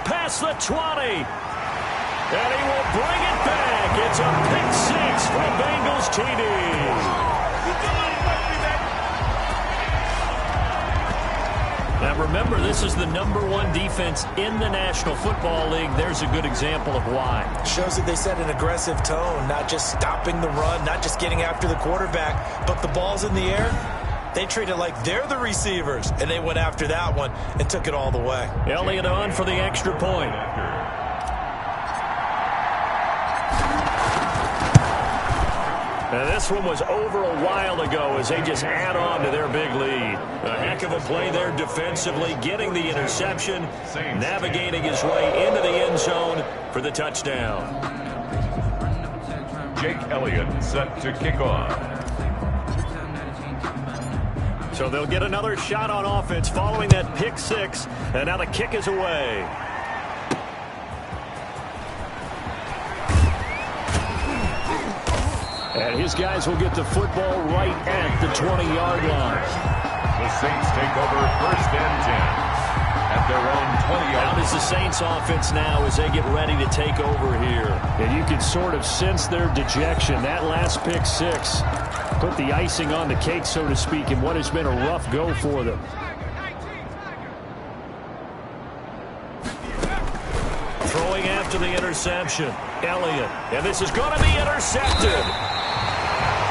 Past the 20. And he will bring it back. It's a pick 6 for a Bengals TD. Now remember, this is the #1 defense in the National Football League. There's a good example of why. Shows that they set an aggressive tone, not just stopping the run, not just getting after the quarterback, but the ball's in the air. They treat it like they're the receivers, and they went after that one and took it all the way. Elliott on for the extra point. Now this one was over a while ago as they just add on to their big lead. A heck of a play there defensively, getting the interception, navigating his way into the end zone for the touchdown. Jake Elliott set to kick off. So they'll get another shot on offense following that pick 6, and now the kick is away. And his guys will get the football right at the 20-yard line. The Saints take over 1st and 10 at their own 20-yard line. Out is the Saints offense now as they get ready to take over here. And you can sort of sense their dejection. That last pick 6 put the icing on the cake, so to speak, in what has been a rough go for them. Throwing after the interception, Elliott. And this is going to be intercepted.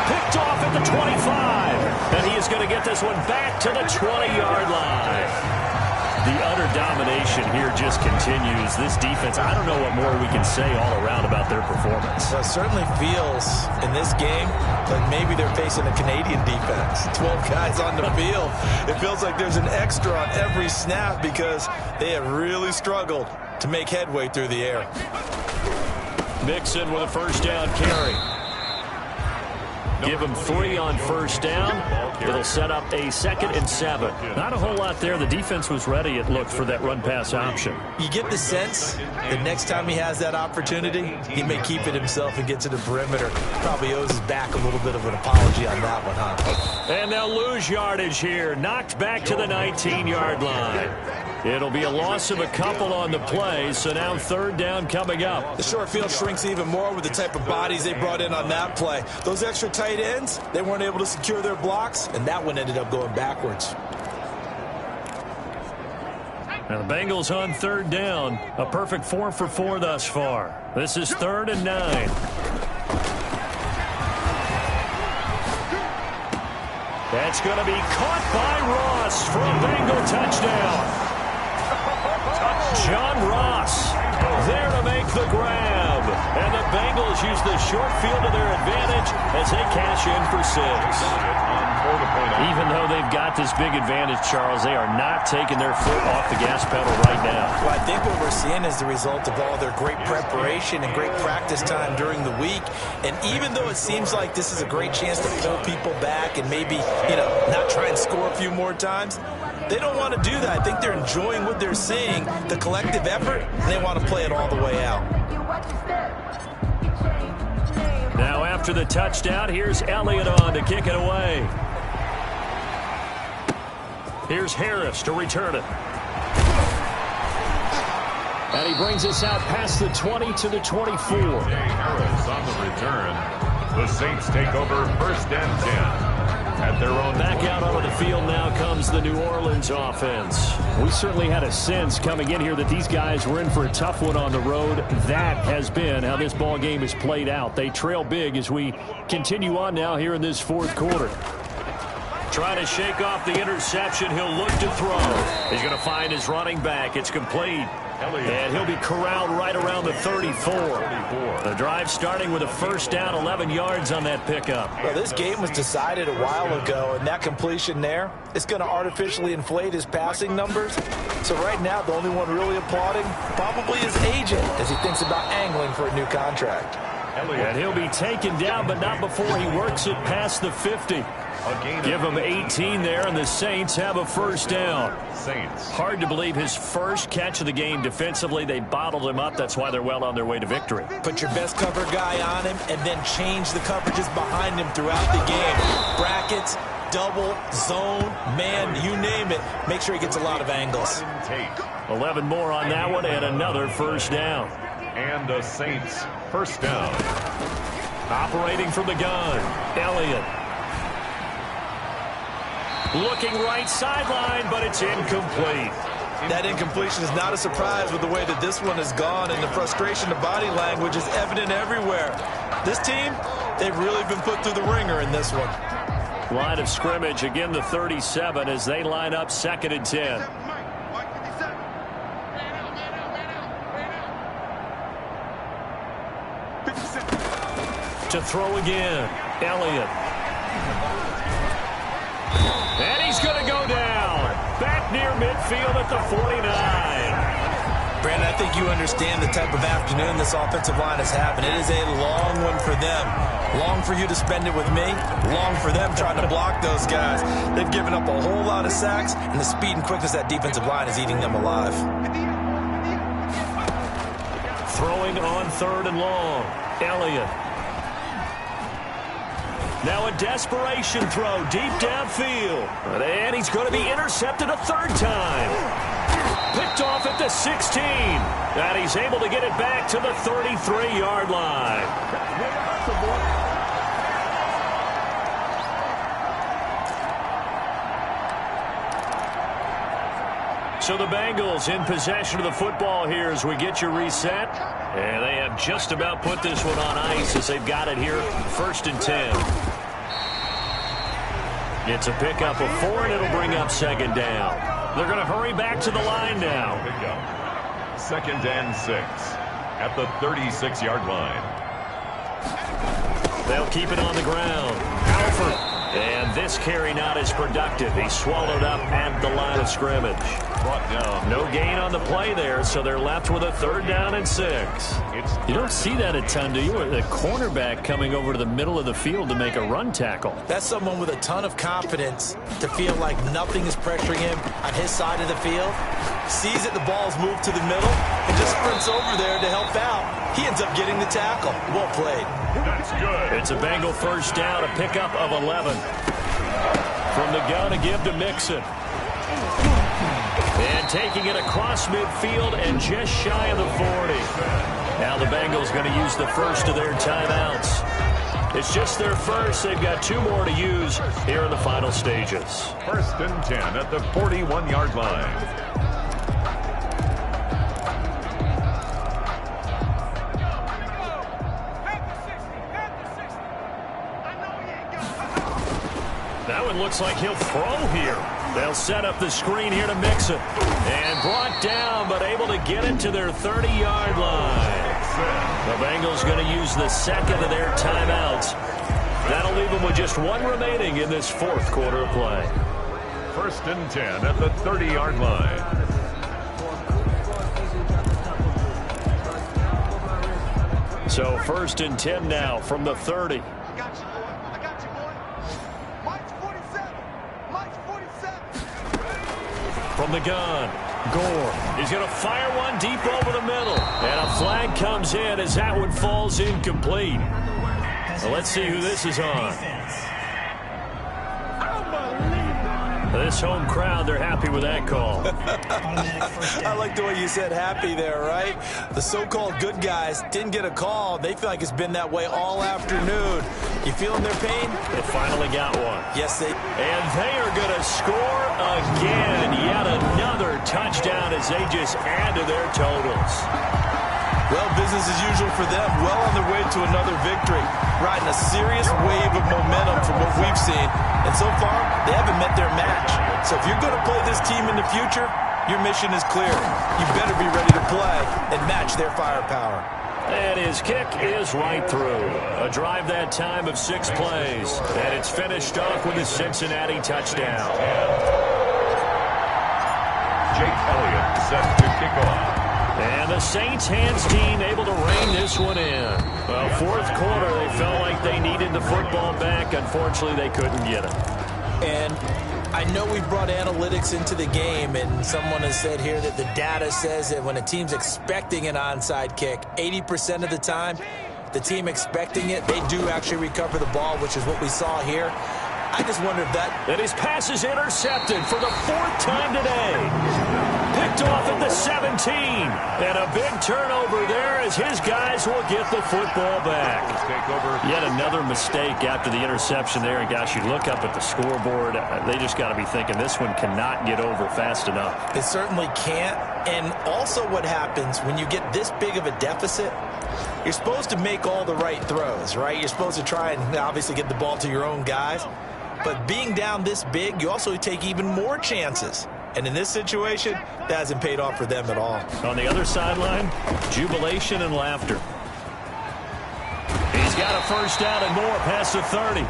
Picked off at the 25. And he is going to get this one back to the 20-yard line. The utter domination here just continues. This defense, I don't know what more we can say all around about their performance. Well, it certainly feels in this game like maybe they're facing a Canadian defense. 12 guys on the field. It feels like there's an extra on every snap because they have really struggled to make headway through the air. Mixon with a 1st down carry. Give him 3 on 1st down. It'll set up a 2nd and 7. Not a whole lot there. The defense was ready, it looked, for that run-pass option. You get the sense that next time he has that opportunity, he may keep it himself and get to the perimeter. Probably owes his back a little bit of an apology on that one, huh? And they'll lose yardage here. Knocked back to the 19-yard line. It'll be a loss of a couple on the play, so now 3rd down coming up. The short field shrinks even more with the type of bodies they brought in on that play. Those extra tight ends, they weren't able to secure their blocks, and that one ended up going backwards. Now the Bengals on 3rd down. A perfect 4 for 4 thus far. This is 3rd and 9. That's going to be caught by Ross for a Bengal touchdown. John Ross there to make the grab. And the Bengals use the short field to their advantage as they cash in for 6. Even though they've got this big advantage, Charles, they are not taking their foot off the gas pedal right now. Well, I think what we're seeing is the result of all their great preparation and great practice time during the week. And even though it seems like this is a great chance to pull people back and maybe, not try and score a few more times, they don't want to do that. I think they're enjoying what they're seeing, the collective effort, and they want to play it all the way out. Now after the touchdown, here's Elliott on to kick it away. Here's Harris to return it. And he brings us out past the 20 to the 24. Harris on the return. The Saints take over 1st and 10. At their own back out onto the field now comes the New Orleans offense. We certainly had a sense coming in here that these guys were in for a tough one on the road. That has been how this ball game is played out. They trail big as we continue on now here in this 4th quarter. Trying to shake off the interception. He'll look to throw. He's going to find his running back. It's complete. And he'll be corralled right around the 34. The drive starting with a 1st down, 11 yards on that pickup. Well, this game was decided a while ago, and that completion there, it's going to artificially inflate his passing numbers. So right now, the only one really applauding probably his agent as he thinks about angling for a new contract. And he'll be taken down, but not before he works it past the 50. Give him 18 there, and the Saints have a first down. Hard to believe his first catch of the game defensively. They bottled him up. That's why they're well on their way to victory. Put your best cover guy on him, and then change the coverages behind him throughout the game. Brackets, double, zone, man, you name it. Make sure he gets a lot of angles. 11 more on that one, and another first down. And the Saints first down. Operating from the gun, Elliott. Looking right sideline, but it's incomplete. That incompletion is not a surprise with the way that this one has gone, and the frustration of body language is evident everywhere. This team, they've really been put through the ringer in this one. Line of scrimmage, again the 37 as they line up 2nd and 10. To throw again, Elliott. And he's going to go down. Back near midfield at the 49. Brandon, I think you understand the type of afternoon this offensive line is having. It is a long one for them. Long for you to spend it with me. Long for them trying to block those guys. They've given up a whole lot of sacks, and the speed and quickness of that defensive line is eating them alive. Throwing on 3rd and long, Elliott. Now a desperation throw deep downfield. And he's going to be intercepted a 3rd time. Picked off at the 16. And he's able to get it back to the 33-yard line. So the Bengals in possession of the football here as we get you reset. And they have just about put this one on ice as they've got it here, 1st and 10. It's a pickup of 4, and it'll bring up 2nd down. They're going to hurry back to the line now. 2nd and 6 at the 36-yard line. They'll keep it on the ground. Alford. And this carry not as productive. He's swallowed up at the line of scrimmage. No gain on the play there, so they're left with a 3rd down and 6. You don't see that a ton, do you? The cornerback coming over to the middle of the field to make a run tackle. That's someone with a ton of confidence to feel like nothing is pressuring him on his side of the field. Sees that the ball's moved to the middle and just sprints over there to help out. He ends up getting the tackle. Well played. That's good. It's a Bengal first down, a pickup of 11. From the gun, a give to Mixon. And taking it across midfield and just shy of the 40. Now the Bengals going to use the first of their timeouts. It's just their first. They've got 2 more to use here in the final stages. 1st and 10 at the 41-yard line. That one looks like he'll throw here. They'll set up the screen here to Mixon. And brought down, but able to get it to their 30-yard line. The Bengals going to use the 2nd of their timeouts. That'll leave them with just 1 remaining in this 4th quarter of play. 1st and 10 at the 30-yard line. So 1st and 10 now from the 30. From the gun, Gore. He's going to fire one deep over the middle. And a flag comes in as that one falls incomplete. Well, let's see who this is on. This home crowd, they're happy with that call. I like the way you said happy there, right? The so-called good guys didn't get a call. They feel like it's been that way all afternoon. You feeling their pain? They finally got one. Yes, they. And they are going to score again. Yet another touchdown as they just add to their totals. Well, business as usual for them. Well on their way to another victory. Riding a serious wave of momentum from what we've seen. And so far, they haven't met their match. So if you're going to play this team in the future, your mission is clear. You better be ready to play and match their firepower. And his kick is right through. A drive that time of 6 plays. And it's finished off with a Cincinnati touchdown. Jake Elliott set to kick off. And the Saints hands team able to rein this one in. Well, fourth quarter, they felt like they needed the football back. Unfortunately, they couldn't get it. And I know we brought analytics into the game, and someone has said here that the data says that when a team's expecting an onside kick, 80% of the time, the team expecting it, they do actually recover the ball, which is what we saw here. I just wonder if that... And his pass is intercepted for the fourth time today. Picked off at the 17. And a big turnover there as his guys will get the football back. Yet another mistake after the interception there. And gosh, you look up at the scoreboard, they just got to be thinking this one cannot get over fast enough. It certainly can't. And also what happens when you get this big of a deficit, you're supposed to make all the right throws, right? You're supposed to try and obviously get the ball to your own guys. But being down this big, you also take even more chances. And in this situation, that hasn't paid off for them at all. On the other sideline, jubilation and laughter. He's got a first down and more past the 30.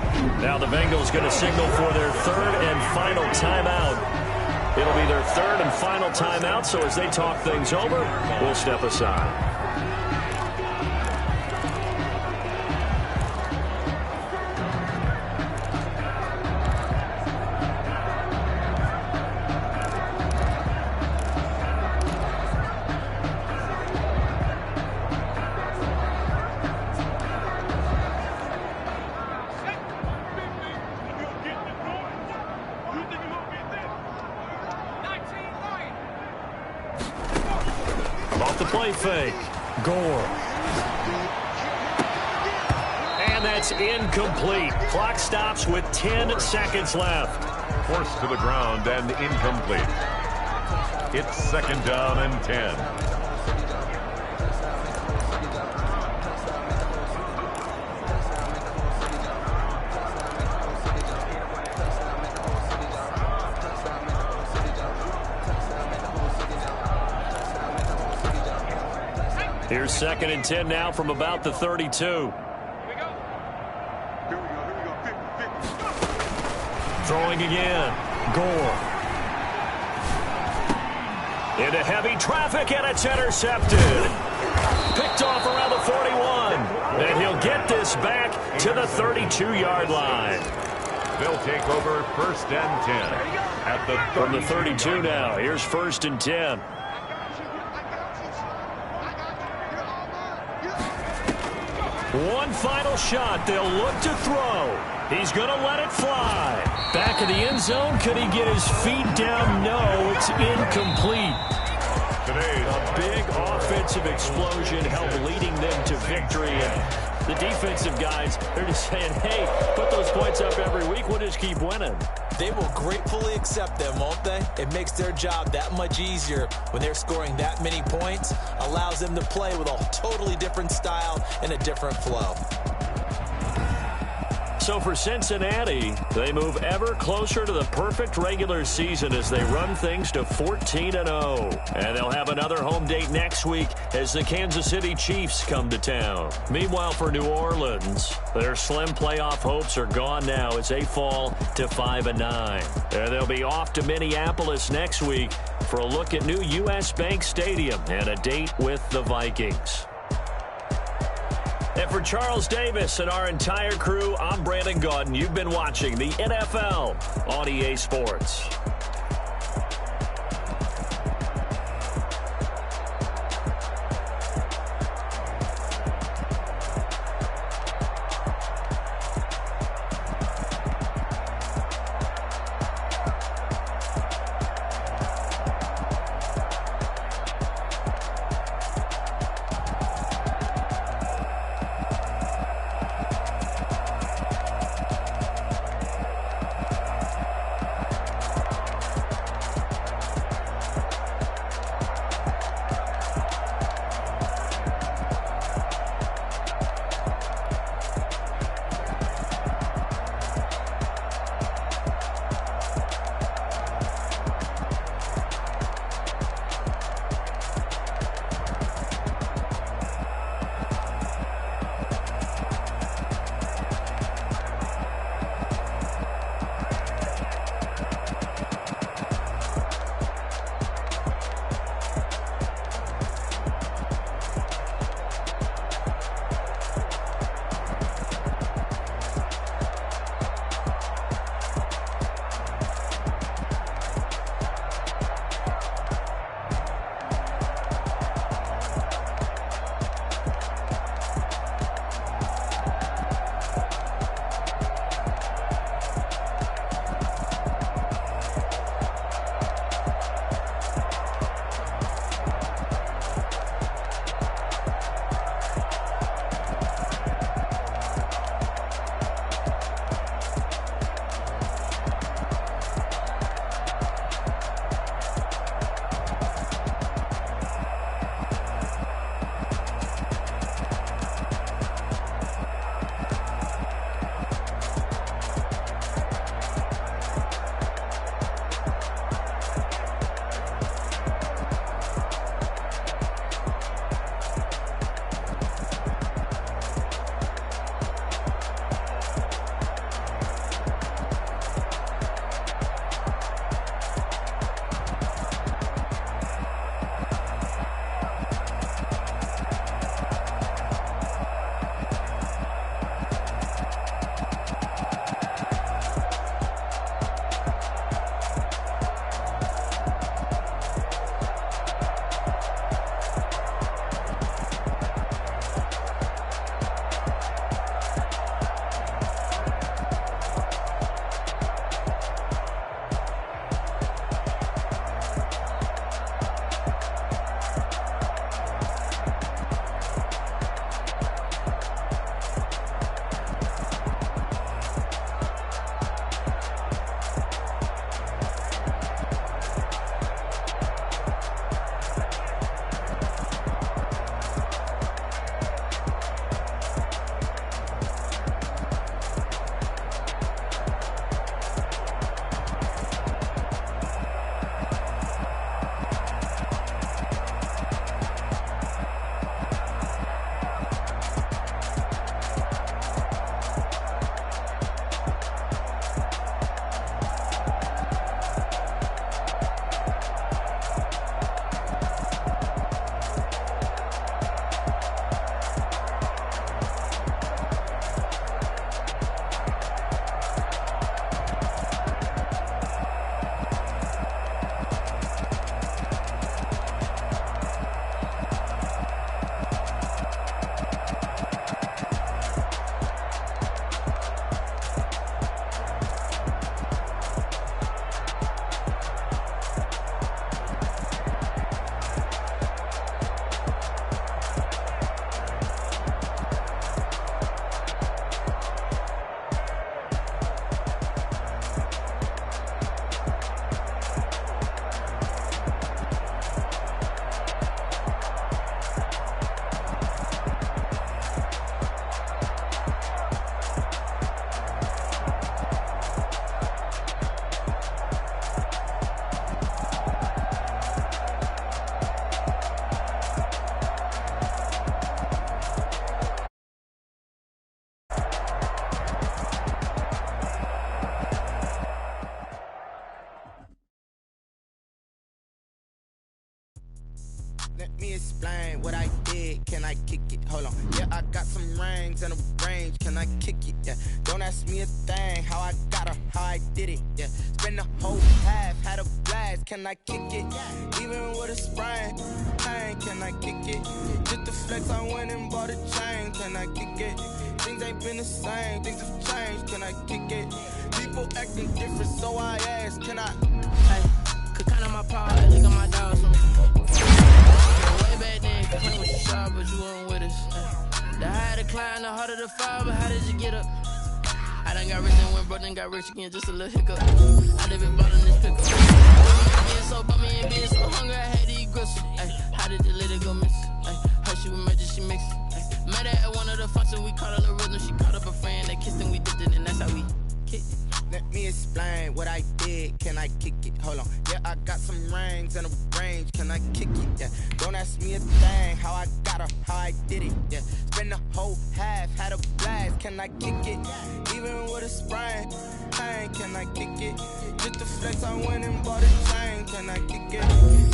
Now the Bengals going to signal for their third and final timeout. It'll be their third and final timeout, so as they talk things over, we'll step aside. The play fake. Gore. And that's incomplete. Clock stops with 10 seconds left. Forced to the ground and incomplete. It's second down and 10. Here's second and 10 now from about the 32. Throwing again. Gore. Into heavy traffic, and it's intercepted. Picked off around the 41. And he'll get this back to the 32-yard line. They'll take over first and 10 at the 32. From the 32 now. Here's first and 10. One final shot. They'll look to throw. He's going to let it fly. Back of the end zone. Could he get his feet down? No, it's incomplete. A big offensive explosion helped leading them to victory. And the defensive guys, they're just saying, hey, put those points up every week. We'll just keep winning. They will gratefully accept them, won't they? It makes their job that much easier when they're scoring that many points. Allows them to play with a totally different style and a different flow. So for Cincinnati, they move ever closer to the perfect regular season as they run things to 14-0. And they'll have another home date next week as the Kansas City Chiefs come to town. Meanwhile, for New Orleans, their slim playoff hopes are gone now as they fall to 5-9. And they'll be off to Minneapolis next week for a look at new U.S. Bank Stadium and a date with the Vikings. And for Charles Davis and our entire crew, I'm Brandon Gaudin. You've been watching the NFL on EA Sports. Let me explain what I did. Can I kick it? Hold on. Yeah, I got some rings and a range. Can I kick it? Yeah. Don't ask me a thing. How I got her, how I did it. Yeah. Spend the whole half, had a blast. Can I kick it? Even with a sprain. Pain, can I kick it? Just the flex, I went and bought a chain. Can I kick it? Things ain't been the same. Things have changed. Can I kick it? People acting different, so I ask. Can I? Hey, could count on my power. Look at my dogs. Way back then, playing with your shot, but you weren't with us. The higher the climb, the harder the fall, but how did you get up? I done got rich and went broke and got rich again, just a little hiccup. I live in bottom this pickup. Being so bummy and being so hungry, I had to eat gristle. Ay, how did you let it go miss? Ay, her she was magic, she mixed. Met her at one of the functions, we caught her the rhythm. She caught up a friend, they kissed and we dipped it, and that's how we kicked it. Let me explain what I did. Can I kick it? Hold on. Yeah, I got some rings and a range. Can I kick it? Yeah. Don't ask me a thing. How I got her, how I did it. Yeah. Spend the whole half, had a blast. Can I kick it? Even with a sprain. Pain, can I kick it? Just the flex, I went and bought a chain. Can I kick it?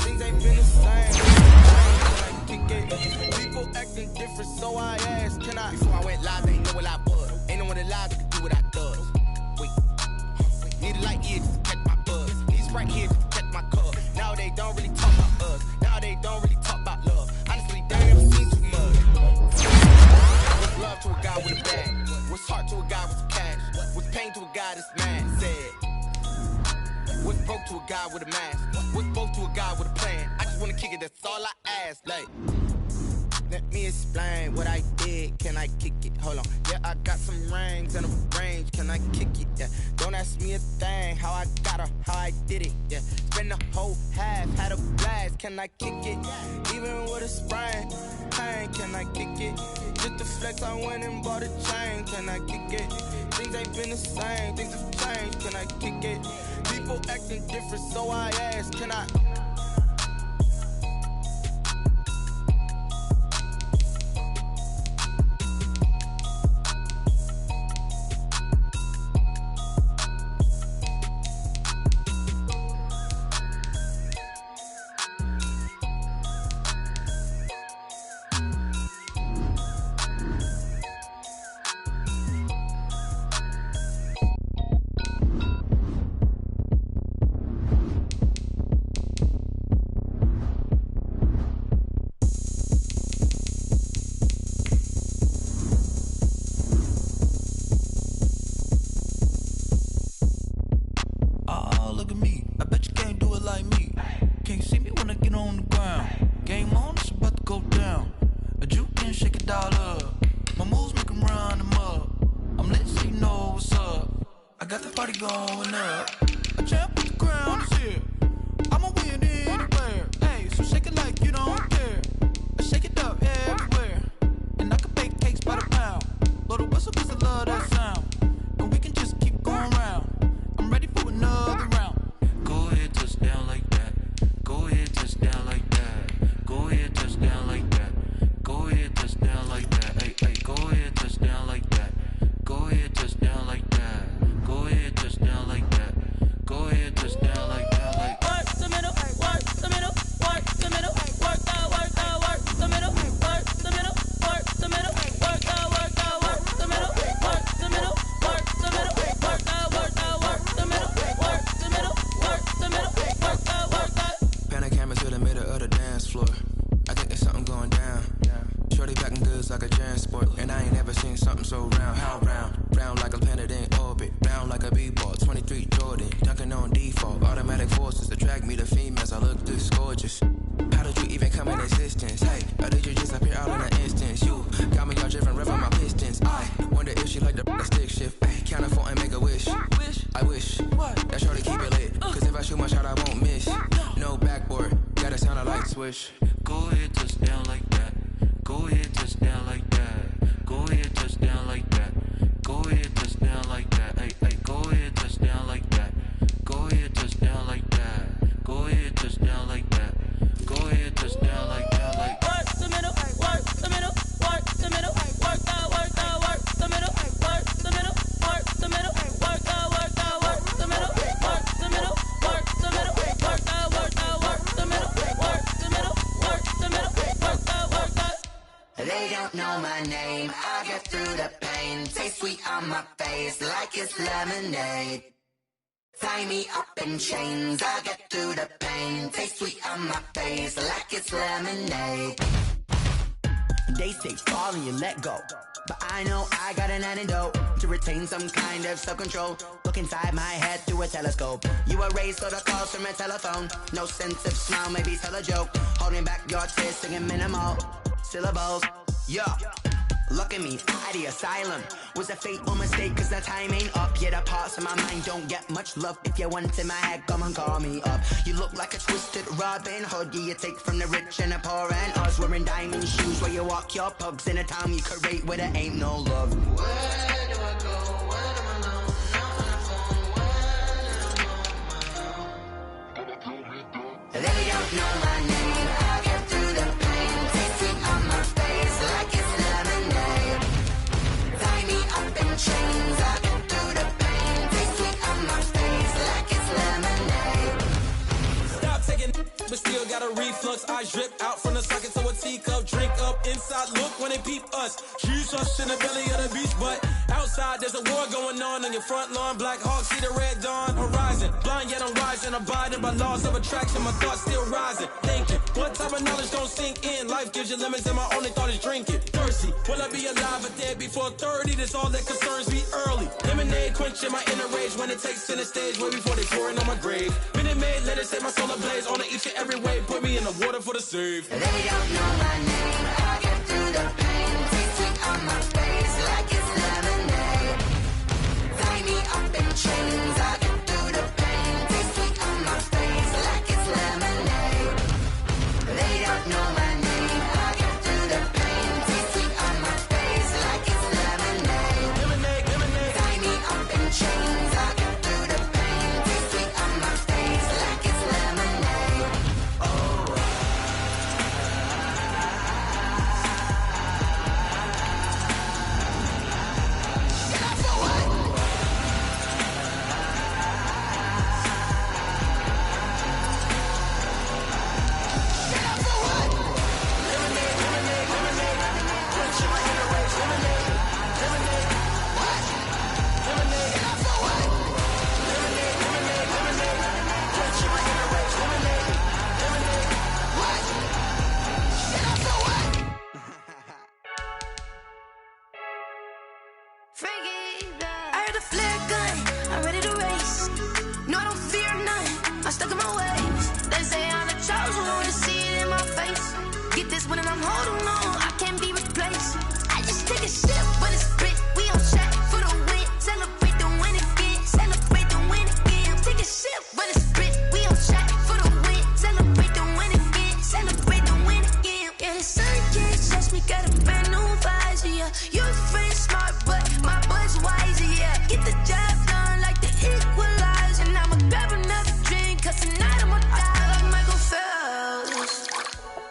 Things ain't been the same. Can I kick it? People acting different, so I asked. Can I? Before I went live, they ain't know what I was. Ain't no one alive that could do what I does. Need a light here just to catch my buzz. Need Sprite here just to catch my cup. Now they don't really talk about us. Now they don't really talk about love. Honestly, they ain't never seen too much. What's love to a guy with a bag? What's heart to a guy with some cash? What's pain to a guy that's mad? Said. What's broke to a guy with a mask? What's both to a guy with a plan? I just wanna kick it, that's all I ask. Like, let me explain what I did. Can I kick it? Hold on. Yeah, I got some rings and a range. Can I kick it? Yeah. Don't ask me a thing. How I got her, how I did it. Yeah. Spend the whole half, had a blast. Can I kick it? Even with a sprain. Pain, can I kick it? Just the flex, I went and bought a chain. Can I kick it? Things ain't been the same. Things have changed. Can I kick it? People acting different, so I ask. Can I? on my face like it's lemonade. Tie me up in chains, I'll get through the pain. Taste sweet on my face like it's lemonade. They say fall and you let go, but I know I got an antidote to retain some kind of self-control. Look inside my head through a telescope. You erase all the calls from a telephone. No sense of smile, maybe tell a joke. Holding back your tears, singing minimal syllables. Yeah, look at me, out of the asylum. Was a fate or mistake, cause the time ain't up. Yeah, the parts of my mind don't get much love. If you want in my head, come and call me up. You look like a twisted Robin Hood. Yeah, you take from the rich and the poor and us. Wearing diamond shoes where you walk your pugs in a town you create where there ain't no love. Where do I go? Where am I alone? Now on the phone, where am I on my own? They don't know my name, I'll get through the pain. Taste sweet on my face like it's lemonade. Tie me up in chains, I'll get through the pain. Taste sweet on my face like it's lemonade. Stop taking, but still got a reflux. Eyes drip out from the socket to a teacup. Drink up inside, look when they peep us. Choose us in the belly of the beast, but outside there's a war going on your front lawn. Black Hawk, see the red dawn horizon. Blind yet I'm rising, abiding by laws of attraction. My thoughts still rising, thinking what type of knowledge don't sink in. Life gives you lemons and my only thought is drinking. Thirsty, will I be alive or dead before 30? That's all that concerns me early. Lemonade quenching my inner rage when it takes center stage way before they pour it on my grave. Minute Maid, let it set my soul ablaze on each and every way. Put me in the water for the save. They don't know my name, I'll get through the pain. Taste sweet on my face like it's lemonade. Tie me up in chains, I'll get through the pain. Taste sweet on my face like it's lemonade. They don't know my name, I'll get through the pain. Taste sweet on my face like it's lemonade. Lemonade, lemonade. Tie me up in chains, I'll get through the pain. Taste sweet on my face like it's lemonade. Oh. I heard a flare gun, I'm ready to race. No, I don't fear none, I'm stuck in my ways. They say I'm the chosen one, see it in my face. Get this one and I'm holding on, I can't be replaced. I just take a sip, but it's split. We on track for the win, celebrate the win again, celebrate the win again. Take a sip, but it's split. We on track for the win, celebrate the win again, celebrate the win again. Yeah, the sun can't touch me, got a brand new visor. Yeah, your friend smart, but my boy's wiser. Yeah, get the job done like the equalizer. And I'ma grab another drink, cause tonight I'ma die like Michael Phelps.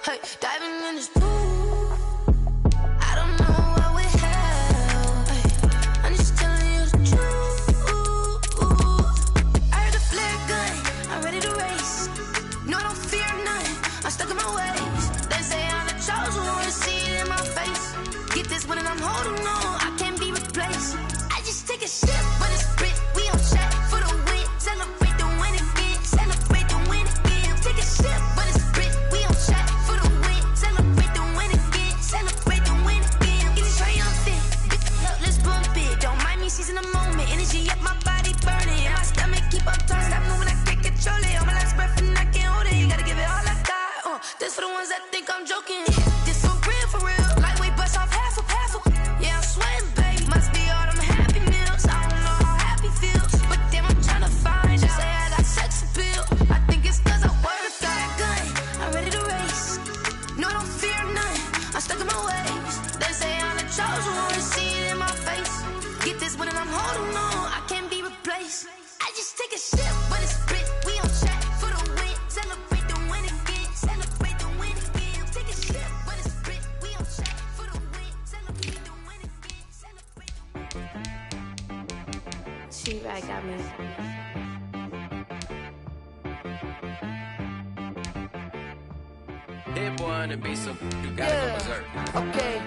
Hey, diving in this pool, I don't know what we have. Hey, I'm just telling you the truth. I heard a flare gun, I'm ready to race. No, I don't fear none, I'm stuck in my ways. They say I'm the chosen one, see it in my face. Get this one and I'm holding on, I can't be replaced. I just take a sip, but it's split. We on track for the win, celebrate the win again, celebrate the win again. Take a sip, but it's split. We on track for the win, celebrate the win again, celebrate the win again. Get it triumphant, bitch, up, let's bump it. Don't mind me seizing the moment, energy up my body burning. And my stomach keep up turning, stop moving, I can't control it. On my last breath and I can't hold it. You gotta give it all I got. This for the ones that think I'm joking. This for real, for real. Lightweight bust off half a. Yeah, I'm sweating, babe. Must be all them happy meals. I don't know how happy feels, but damn, I'm tryna find you. Say I got sex appeal. I think it's cause I work a gun. I'm ready to race. No, I don't fear none. I'm stuck in my ways. They say I'm the chosen one, see it in my face. Get this one and I'm holding on, I can't be replaced. I just take a sip, but it's split. We on track for the win, celebrate the win again, celebrate the win again. Take a sip, but it's split. We on track for the win, celebrate the win again, celebrate the win. She right got me. Hit boy on the beat, so you gotta go berserk. Okay.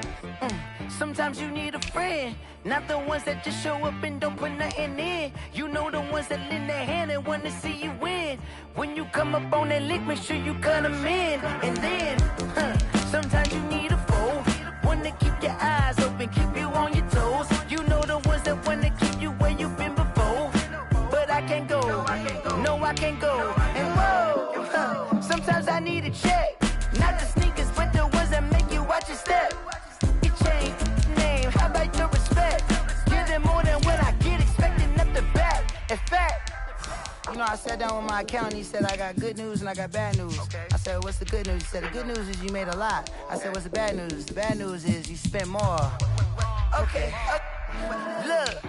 Sometimes you need a friend, not the ones that just show up and don't put nothing in. You know the ones that lend their hand and wanna see you win. When you come up on that lick, make sure you cut them in. And then, sometimes you need a foe, one to keep your eyes open, keep you on your toes. You know the ones that wanna keep you where you've been before. But I can't go, no I can't go. And whoa, sometimes I need a check. Not the sneakers, but the ones that make you watch your step. Your chain, name, how about your respect? Give them more than what I get, expecting nothing back. In fact, you know, I sat down with my accountant, he said, I got good news and I got bad news. I said, what's the good news? He said, the good news is you made a lot. I said, what's the bad news? The bad news is you spent more. Okay. Look,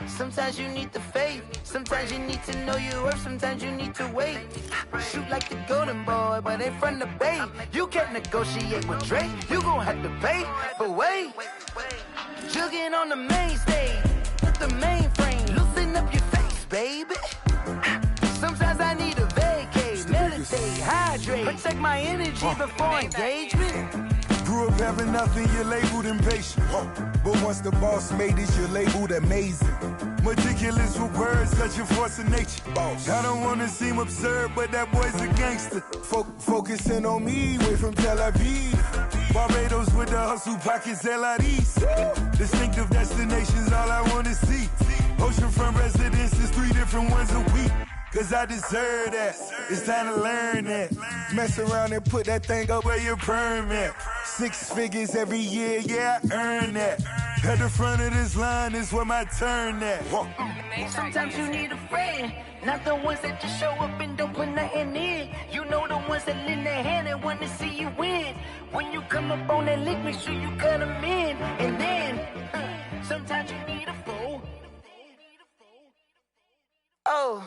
sometimes you need the faith, sometimes you need to know your worth, sometimes you need to wait. Shoot like the golden boy, but they from the bay. You can't negotiate with Drake, you gon' have to pay. But wait, jugging on the main stage, with the mainframe, loosen up your face, baby. Sometimes I need a vacate, meditate, hydrate, protect my energy before engagement. Grew up having nothing, you're labeled impatient. But once the boss made it, you're labeled amazing. Meticulous with words, such a force of nature. I don't wanna seem absurd, but that boy's a gangster. Focusing on me, way from Tel Aviv. Barbados with the hustle pockets, LIDs. Distinctive destinations, all I wanna see. Oceanfront residences, 3 different ones a week. Cause I deserve that, it's time to learn that. Mess around and put that thing up where your permit. 6 figures every year, yeah, I earn that. At the front of this line is where my turn at. Sometimes you need a friend, not the ones that just show up and don't put nothing in. You know the ones that lend their hand and want to see you win. When you come up on that lick, make sure you cut them in. And then, sometimes you need a foe. Oh.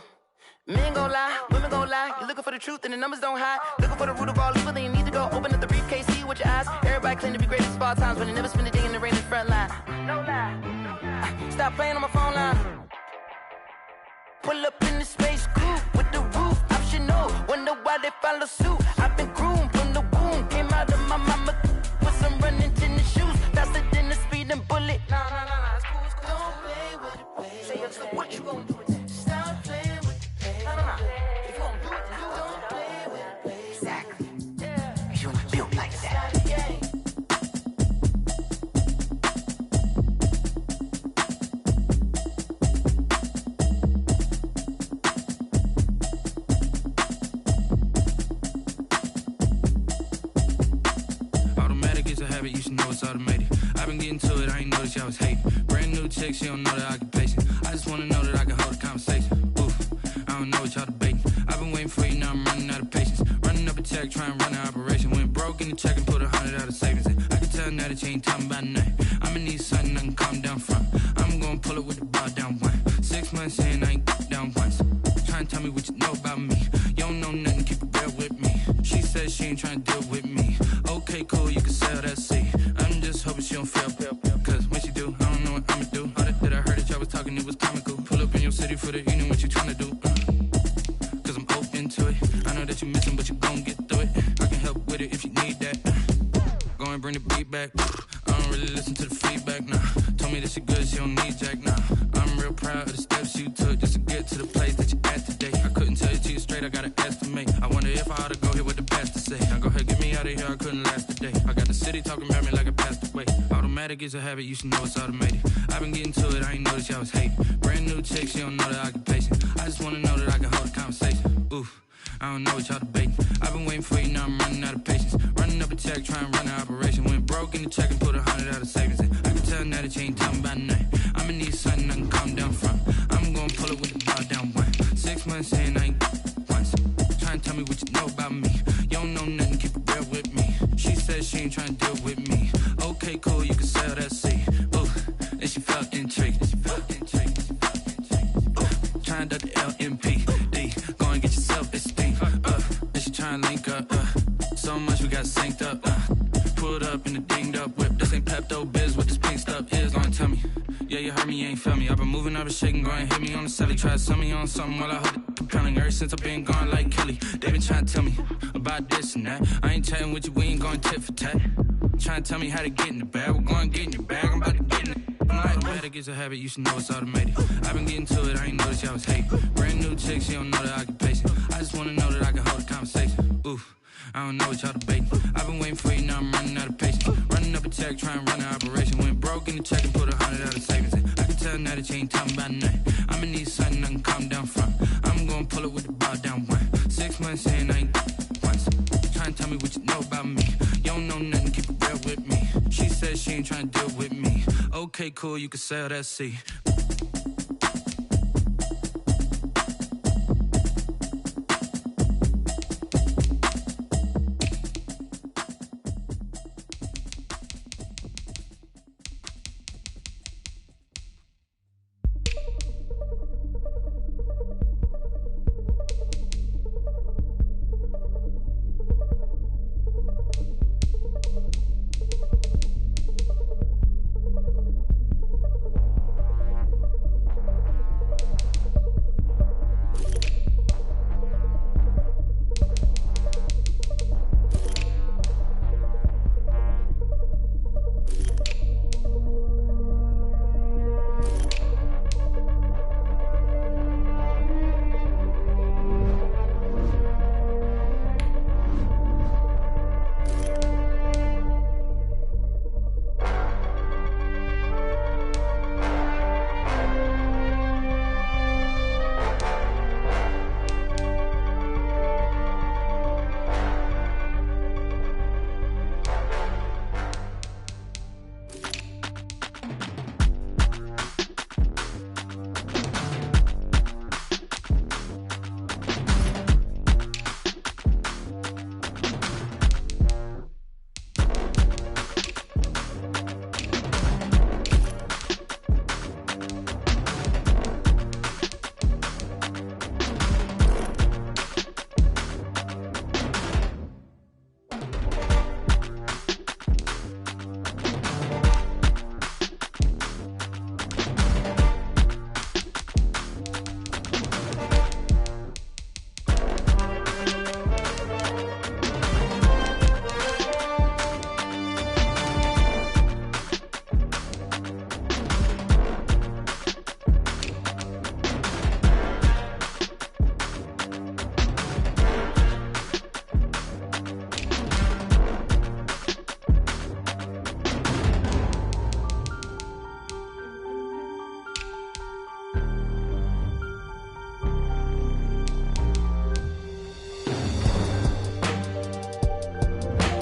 Men gon' lie, women gon' lie. You're looking for the truth and the numbers don't hide. Looking for the root of all evil, then you need to go open up the briefcase, see with your eyes. Everybody claim to be great at small times, but they never spend a day in the rain in the front line. No lie. Stop playing on my phone line. Pull up in the space coupe with the roof optional. Wonder why they follow suit. I've been groomed from the womb. Came out of my mama with some running tennis shoes. Faster than the speeding bullet. Nah, it's cool, it's cool. Don't play with it, baby. Say so what you gon' do with it? Stop playing with it. If you gon' do it, then don't play with it, baby. Exactly. Yeah. You ain't built like that. Automatic is a habit, you should know it's automated. I've been getting to it, I ain't noticed y'all was hating. Brand new chick, she don't know the occupation. I just wanna know that I can hold a conversation. I don't know what y'all debating. I've been waiting for you, now I'm running out of patience. Running up a check, trying to run an operation. Went broke in the check and put 100 out of savings in. I can tell now that you ain't talking about nothing. I'ma need something I can calm down from. I'm gonna pull it with the bar down one. 6 months in, I ain't down once. Trying to tell me what you know about me. You don't know nothing, keep it real with me. She said she ain't trying to deal with me. Okay, cool, you can sell that seat. I'm just hoping she don't fail. Cause when she do, I don't know what I'ma do. All that I heard that y'all was talking, it was comical. Pull up in your city for the evening, what you trying to do? Cause I'm open to it. I know that you missing, but you gon' get through it. I can help with it if you need that. Go and bring the beat back. I don't really listen to the feedback, nah. Told me that she good, she don't need jack, nah. I'm real proud of the steps you took just to get to the place that you at today. I couldn't tell you to you straight, I gotta estimate. I wonder if I ought to go here with the pastor say. Now go ahead, get me out of here, I couldn't last a day. I got the city talking about me like I passed away. Automatic is a habit, you should know it's automated. I've been getting to it, I ain't noticed y'all was hating. Brand new chick, she don't know the occupation. I just wanna know that I can hold a conversation. Oof, I don't know what y'all debating. I've been waiting for you, now I'm running out of patience. Running up a check, trying to run an operation. Went broke in the check and put 100 out of savings in. I can tell now that you ain't talking about nothing. I'ma need something I can calm down from. I'm gonna pull it with the bar down one. 6 months in, I ain't once. Trying to tell me what you know about me. You don't know nothing, keep it real with me. She said she ain't trying to deal with me. Okay, cool, you can sell that seat. Ooh, and she felt intrigued. Trying to the LMPD. Go and get your self-esteem. And she trying to link up. So much we got synced up. Pulled up in the dinged up whip. This ain't Pepto-Biz, what this pink stuff is. Gonna tell me. Yeah, you heard me, you ain't feel me. I've been moving, I've been shaking, go and hit me on the celly. Try to sell me on something while I hold it compelling. Ever since I've been gone like Kelly. They been trying to tell me about this and that. I ain't chatting with you, we ain't going tit for tat. Trying to tell me how to get in the bag. We're going to get in your bag. I'm about to get in it. I'm like, automatic is a habit, you should know it's automated. I've been getting to it, I ain't noticed y'all was hating. Brand new chick, she don't know that I can pace it. I just wanna know that I can hold a conversation. Oof, I don't know what y'all debating. I've been waiting for you, now I'm running out of patience. Running up a check, trying to run an operation. Went broke in the check and put 100 out of savings in. I can tell now that you ain't talking about nothing. I'ma need something I can calm down from. I'm gonna pull it with the bar down one. 6 months in, I ain't once. Trying to tell me what you know about me. You don't know nothing, keep it real with me. She said she ain't trying to deal with me. Okay, cool, you can sell that seat.